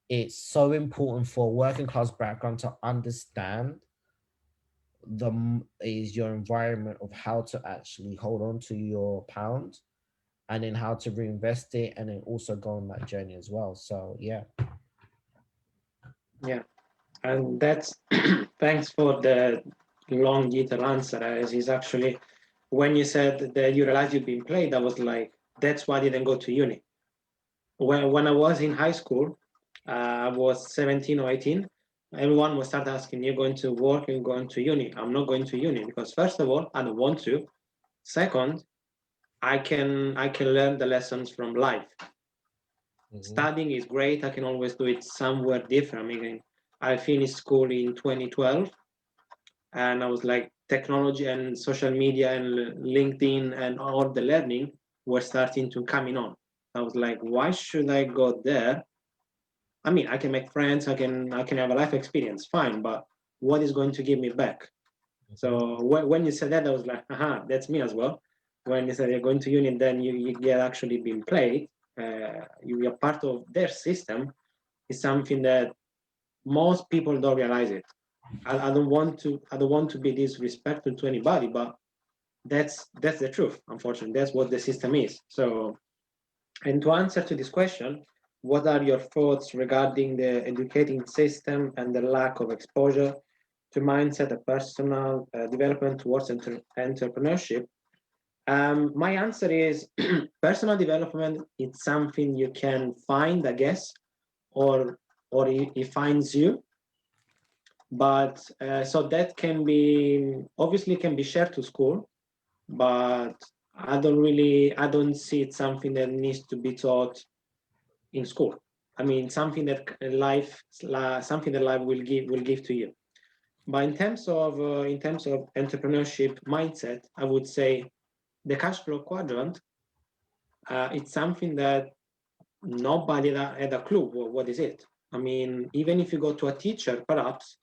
it's so important for a working class background to understand is your environment of how to actually hold on to your pound, and then how to reinvest it, and then also go on that journey as well. So yeah. Yeah, and that's thanks for the long detailed answer. As is actually when you said that you realized you've been played, I was like, that's why I didn't go to uni. When I was in high school, I was 17 or 18. Everyone will start asking, "You're going to work? You're going to uni?" I'm not going to uni because first of all, I don't want to. Second, I can learn the lessons from life. Mhm. Studying is great. I can always do it somewhere different. I mean, I finished school in 2012, and I was like, technology and social media and LinkedIn and all the learning were starting to coming on. I was like, why should I go there? I mean, I can make friends, I can have a life experience, fine, but what is going to give me back? Mhm. So when you said that, I was like, that's me as well. When you said you're going to uni, then you get actually being played, you are part of their system, is something that most people don't realize it. I don't want to be disrespectful to anybody, but that's the truth. Unfortunately, that's what the system is. So, and to answer to this question, what are your thoughts regarding the educating system and the lack of exposure to mindset and personal development towards entrepreneurship? My answer is personal development. It's something you can find, I guess, or it finds you. But so that can be obviously can be shared to school, but I don't see it something that needs to be taught in school. I mean, something that life will give to you. But in terms of entrepreneurship mindset, I would say the cash flow quadrant. It's something that nobody had a clue. What is it? I mean, even if you go to a teacher, perhaps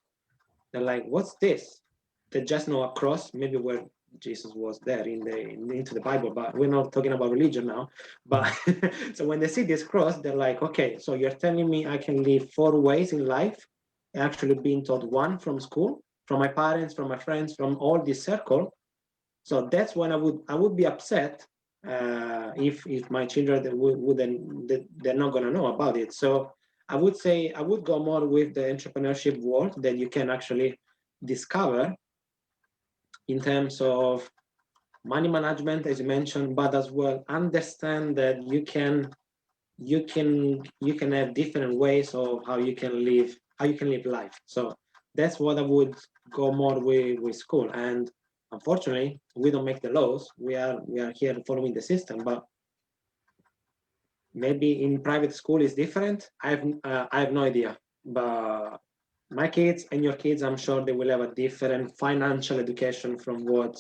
they're like, "What's this?" They just know a cross, maybe where Jesus was there into the Bible, but we're not talking about religion now. But so when they see this cross, they're like, "Okay, so you're telling me I can live four ways in life, actually being taught one from school, from my parents, from my friends, from all this circle." So that's when I would be upset if my children wouldn't they're not gonna know about it. So I would say I would go more with the entrepreneurship world that you can actually discover in terms of money management, as you mentioned, but as well understand that you can have different ways of how you can live life. So that's what I would go more with school. And unfortunately, we don't make the laws. We are here following the system, but maybe in private school is different. I have no idea. But my kids and your kids, I'm sure they will have a different financial education from what,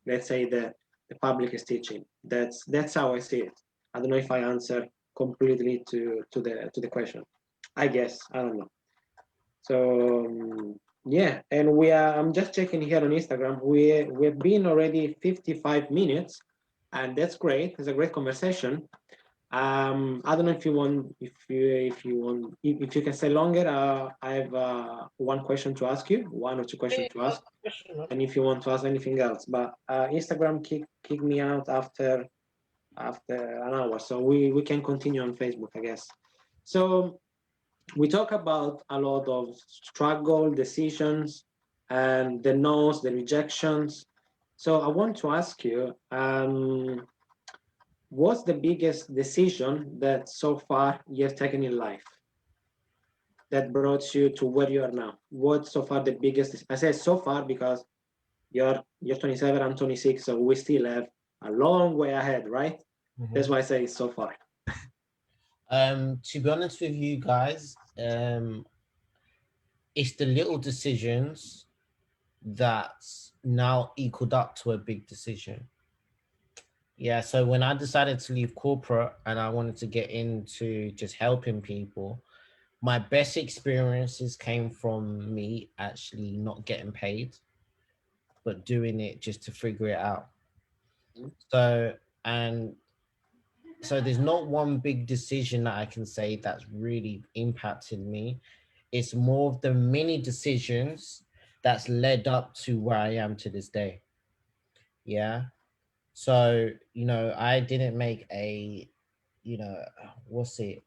let's say, the the public is teaching. That's how I see it. I don't know if I answer completely to the question. I guess, I don't know. So yeah, and I'm just checking here on Instagram. We've been already 55 minutes, and that's great. It's a great conversation. I don't know if you want, if you can stay longer. I have one question to ask you, one or two questions to ask, and if you want to ask anything else. But Instagram kicked me out after an hour, so we can continue on Facebook, I guess. So we talk about a lot of struggle, decisions, and the no's, the rejections. So I want to ask you, what's the biggest decision that so far you've taken in life that brought you to where you are now? What's so far the biggest? I say so far because you're 27, I'm 26, so we still have a long way ahead, right? Mm-hmm. That's why I say so far. To be honest with you guys, it's the little decisions that's now equaled up to a big decision. Yeah, so when I decided to leave corporate and I wanted to get into just helping people, my best experiences came from me actually not getting paid, but doing it just to figure it out. So there's not one big decision that I can say that's really impacted me. It's more of the many decisions that's led up to where I am to this day. Yeah. So, I didn't make what's it?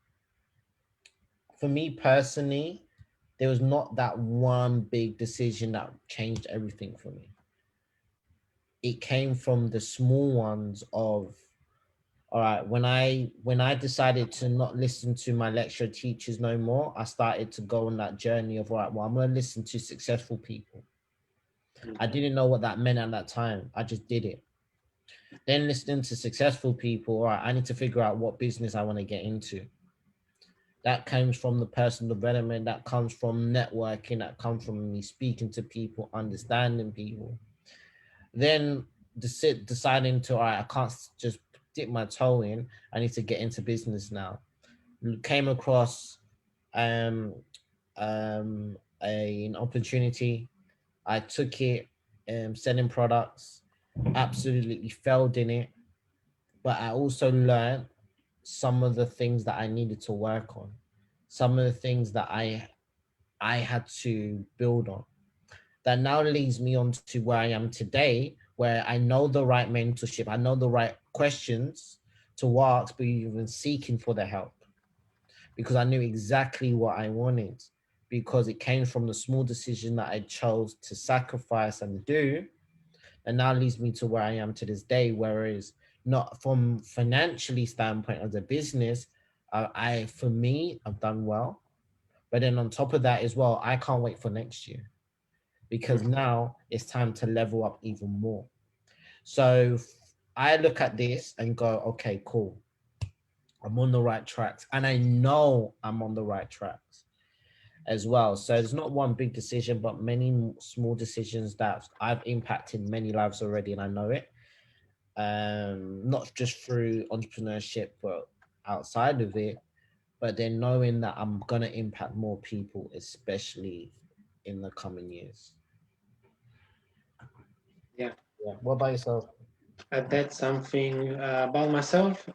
For me personally, there was not that one big decision that changed everything for me. It came from the small ones of, all right, when I decided to not listen to my lecturer teachers no more, I started to go on that journey of, all right, well, I'm going to listen to successful people. I didn't know what that meant at that time. I just did it. Then listening to successful people, all right, I need to figure out what business I want to get into. That comes from the personal development, that comes from networking, that comes from me speaking to people, understanding people. Then deciding to, all right, I can't just dip my toe in, I need to get into business now. Came across an opportunity. I took it, selling products, absolutely failed in it. But I also learned some of the things that I needed to work on, some of the things that I had to build on. That now leads me on to where I am today, where I know the right mentorship, I know the right questions to ask, but even seeking for the help, because I knew exactly what I wanted, because it came from the small decision that I chose to sacrifice and do, and now leads me to where I am to this day. Whereas not from financially standpoint as a business, for me, I've done well. But then on top of that as well, I can't wait for next year, because now it's time to level up even more. So I look at this and go, okay, cool. I'm on the right tracks, and I know I'm on the right tracks as well. So there's not one big decision, but many small decisions that I've impacted many lives already, and I know it. Not just through entrepreneurship, but outside of it. But then knowing that I'm gonna impact more people, especially in the coming years. Yeah. What about yourself? That's something about myself.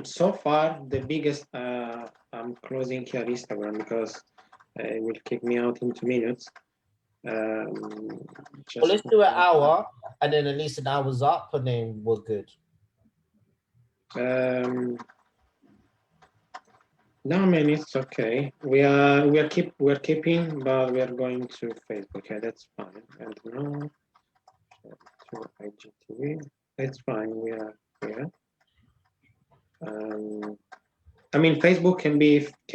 So far, the biggest. I'm closing here Instagram because it will kick me out in 2 minutes. Well, let's do an hour, and then at least an hour's up, and then we're good. No, man, it's okay. We're keeping, but we are going to Facebook. Okay, that's fine. And no, to IGTV. It's fine. We are here. I mean, Facebook can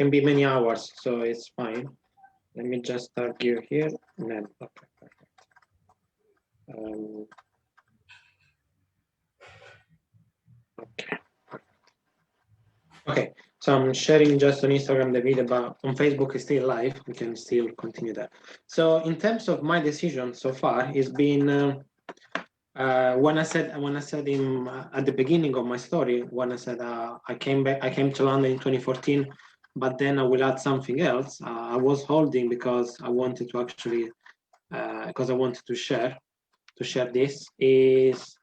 be many hours, so it's fine. Let me just start you here. And then, okay, perfect. Okay. Okay, so I'm sharing just on Instagram the video, but on Facebook is still live. We can still continue that. So in terms of my decision so far, it's been When I said in at the beginning of my story, when I said I came to London in 2014, but then I will add something else. I was holding because I wanted to actually because I wanted to share this is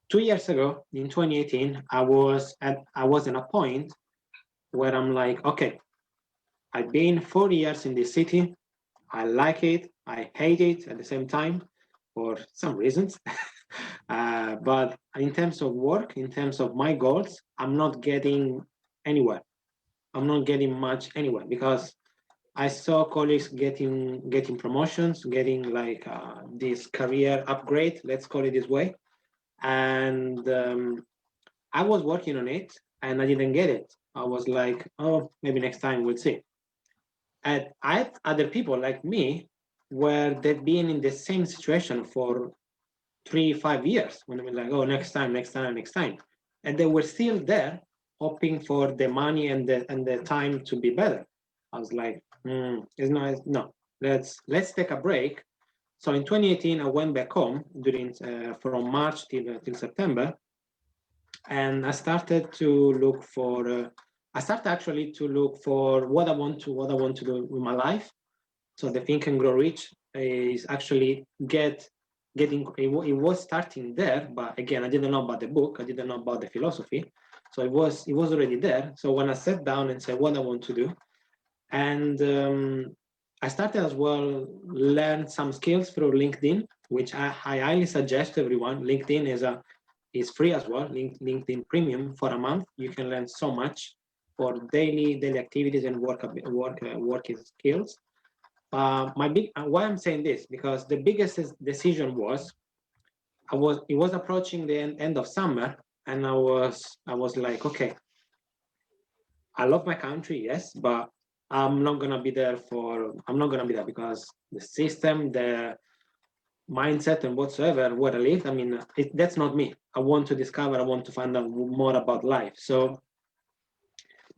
2 years ago in 2018. I was in a point where I'm like, okay, I've been 4 years in this city. I like it. I hate it at the same time for some reasons. But in terms of work, in terms of my goals, I'm not getting anywhere. I'm not getting much anywhere because I saw colleagues getting promotions, getting like this career upgrade, let's call it this way. And I was working on it and I didn't get it. I was like, oh, maybe next time we'll see. And I had other people like me where they've been in the same situation for 3 5 years when I was like, oh, next time, next time, next time. And they were still there hoping for the money and the time to be better. I was like, it's not, no, let's take a break. So in 2018, I went back home during from March till September, and I started actually to look for what I want to do with my life. So the Think and Grow Rich is actually getting it was starting there, but again, I didn't know about the book, I didn't know about the philosophy, so it was already there. So when I sat down and said what I want to do, and I started as well learn some skills through LinkedIn, which I highly suggest to everyone. LinkedIn is free as well. LinkedIn Premium for a month. You can learn so much for daily activities and working skills. Why I'm saying this, because the biggest decision was it was approaching the end of summer, and I was like, okay, I love my country, yes, but I'm not gonna be there because the system, the mindset, and whatsoever where I live. I mean, that's not me. I want to discover. I want to find out more about life. So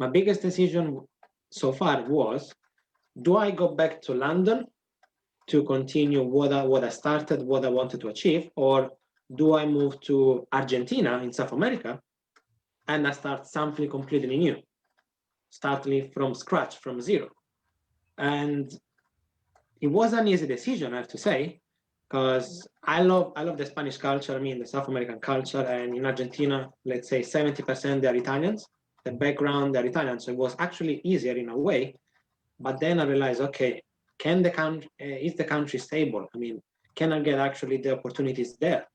my biggest decision so far was: do I go back to London to continue what I started, what I wanted to achieve, or do I move to Argentina in South America and I start something completely new, starting from scratch, from zero? And it was an easy decision, I have to say, because I love the Spanish culture. I mean, the South American culture, and in Argentina, let's say 70% they're Italians. The background they're Italian, so it was actually easier in a way. But then I realized, okay, can the country is the country stable? I mean, can I get actually the opportunities there?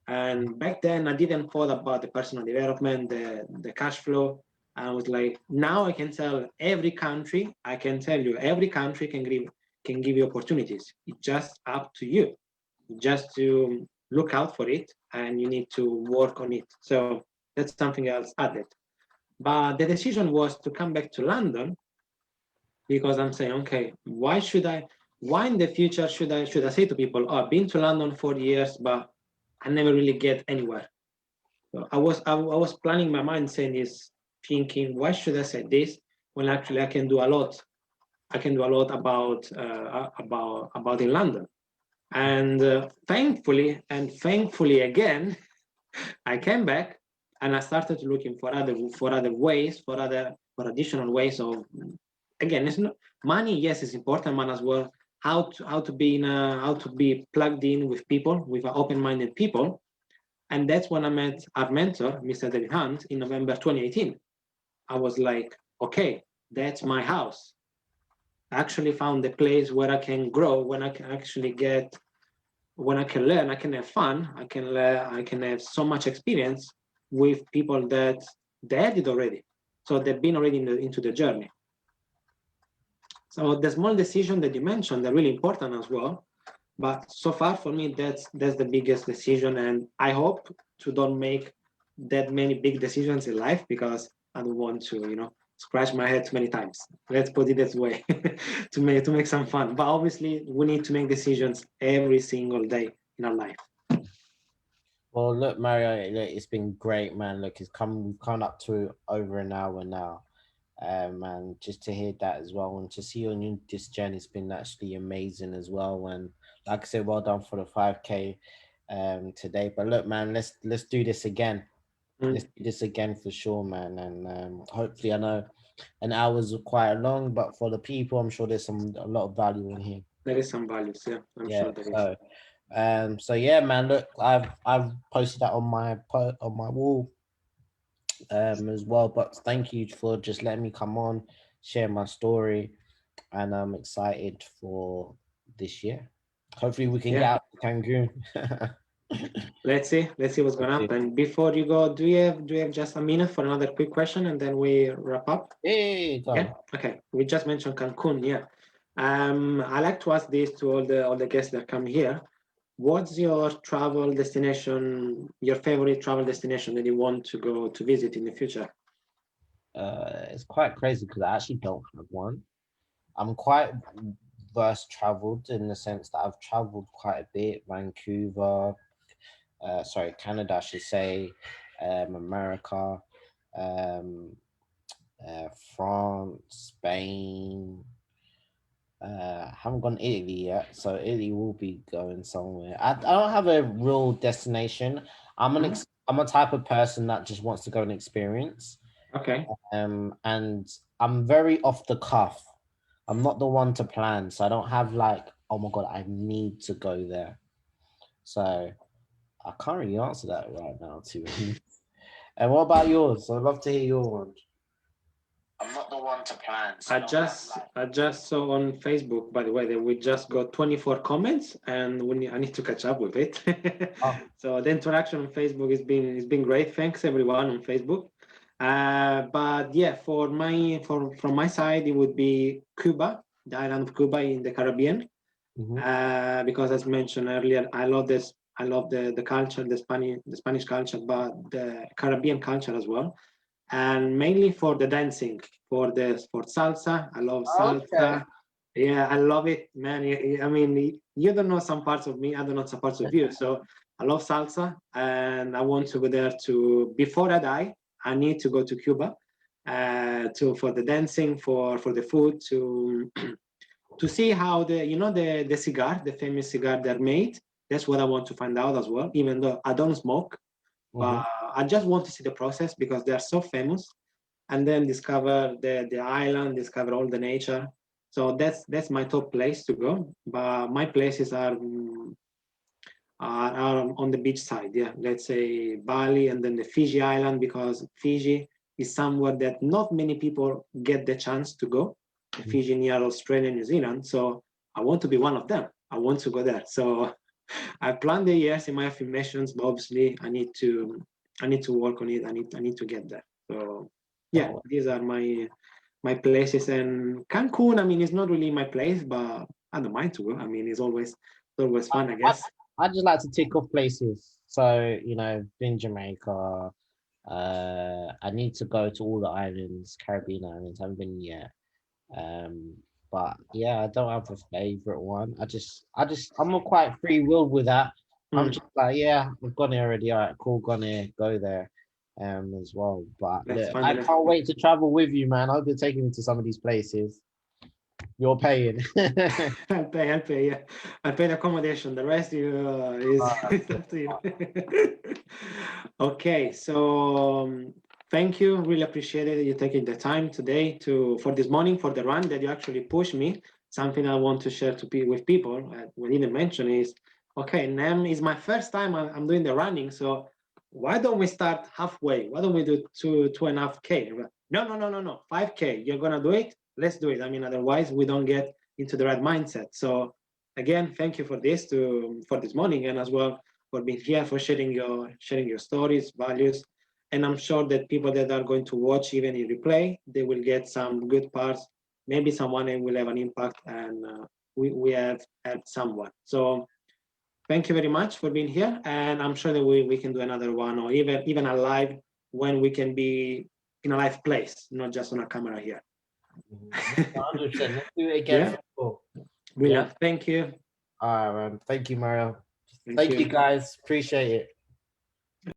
And back then, I didn't thought about the personal development, the cash flow. I was like, now I can tell every country. I can tell you, every country can give you opportunities. It's just up to you, just to look out for it, and you need to work on it. So that's something else added. But the decision was to come back to London because I'm saying, okay, why in the future should I say to people, oh, I've been to London for years, but I never really get anywhere. So I was planning my mind saying this, thinking, why should I say this when actually I can do a lot. I can do a lot about in London. And thankfully again, I came back and I started looking for other ways, for additional ways of, again, it's not money. Yes, it's important, man, as well. How to be how to be plugged in with people, with open-minded people. And that's when I met our mentor, Mr. David Hunt, in November 2018. I was like, okay, that's my house. I actually found a place where I can grow, when I can actually when I can learn, I can have fun, I can have so much experience with people that they had it already. So they've been already into the journey. So the small decision that you mentioned, they're really important as well. But so far for me, that's the biggest decision, and I hope to don't make that many big decisions in life because I don't want to, scratch my head too many times. Let's put it this way, to make some fun. But obviously, we need to make decisions every single day in our life. Well, look, Mario, look, it's been great, man. Look, we've come up to over an hour now. And just to hear that as well, and to see you on this journey has been actually amazing as well. And like I said, well done for the 5K. today. But look, man, let's do this again. Mm. Let's do this again for sure, man. And hopefully, I know an hour's quite long, but for the people, I'm sure there's a lot of value in here. There is some values, yeah. I'm Yeah. sure there is. So yeah, man. Look, I've posted that on my wall as well. But thank you for just letting me come on, share my story, and I'm excited for this year. Hopefully, we can get out to Cancun. Let's see what's gonna happen. Before you go, do you have just a minute for another quick question, and then we wrap up? Hey, go on. Okay. We just mentioned Cancun. Yeah. I like to ask this to all the guests that come here. What's your travel destination, your favorite travel destination that you want to go to visit in the future? It's quite crazy because I actually don't have one. I'm quite verse traveled in the sense that I've traveled quite a bit. Vancouver, Canada, I should say, America, um, France, Spain. Haven't gone Italy yet, so Italy will be going somewhere. I don't have a real destination. I'm a type of person that just wants to go and experience. Okay. And I'm very off the cuff. I'm not the one to plan, so I don't have like, oh my god, I need to go there. So I can't really answer that right now, too. And what about yours? I'd love to hear your one. I'm not the one to plan. So I just saw on Facebook, by the way, that we just got 24 comments, and I need to catch up with it. So the interaction on Facebook has been great. Thanks everyone on Facebook. But yeah, from my side, it would be Cuba, the island of Cuba in the Caribbean. Because as mentioned earlier, I love this. I love the culture, the Spanish culture, but the Caribbean culture as well, and mainly for the dancing, for salsa. I love salsa. Yeah, I love it, man. I mean, you don't know some parts of me, I don't know some parts of you. So I love salsa, and I want to go there to before I die. I need to go to Cuba, for the dancing, for the food, to see how the cigar, the famous cigar they're made. That's what I want to find out as well. Even though I don't smoke, but I just want to see the process because they are so famous, and then discover the island, discover all the nature. So that's my top place to go. But my places are on the beach side. Yeah, let's say Bali, and then the Fiji island, because Fiji is somewhere that not many people get the chance to go. Fiji near Australia, New Zealand. So I want to be one of them. I want to go there. So I planned the years in my affirmations, but obviously I need to work on it. I need to get there. So yeah, these are my places. And Cancun, I mean, it's not really my place, but I don't mind to go. I mean, it's always fun, I guess. I just like to tick off places. So, been Jamaica. I need to go to all the islands, Caribbean islands. I haven't been yet. But yeah, I don't have a favorite one. I'm a quite free will with that. I'm just like, yeah, I've gone here already. All right, cool, gone here, go there, as well. But look, I can't wait to travel with you, man. I hope you're taking me to some of these places. You're paying. I'll pay. Yeah, I'll pay the accommodation. The rest is up to you. Okay, so thank you. Really appreciated you taking the time today for this morning, for the run that you actually pushed me. Something I want to share with people. We didn't mention is, okay, Nem is my first time I'm doing the running. So why don't we start halfway? Why don't we do 2.5K? No. 5K. You're gonna do it? Let's do it. I mean, otherwise we don't get into the right mindset. So again, thank you for this morning, and as well for being here, for sharing your stories, values. And I'm sure that people that are going to watch even in replay, they will get some good parts. Maybe someone will have an impact, and we have helped someone. So thank you very much for being here, and I'm sure that we can do another one, or even a live, when we can be in a live place, not just on a camera here. 100%. Let's do it again. Yeah. Brilliant. Thank you. All right, man. Thank you, Mario. Thank you, guys. Appreciate it.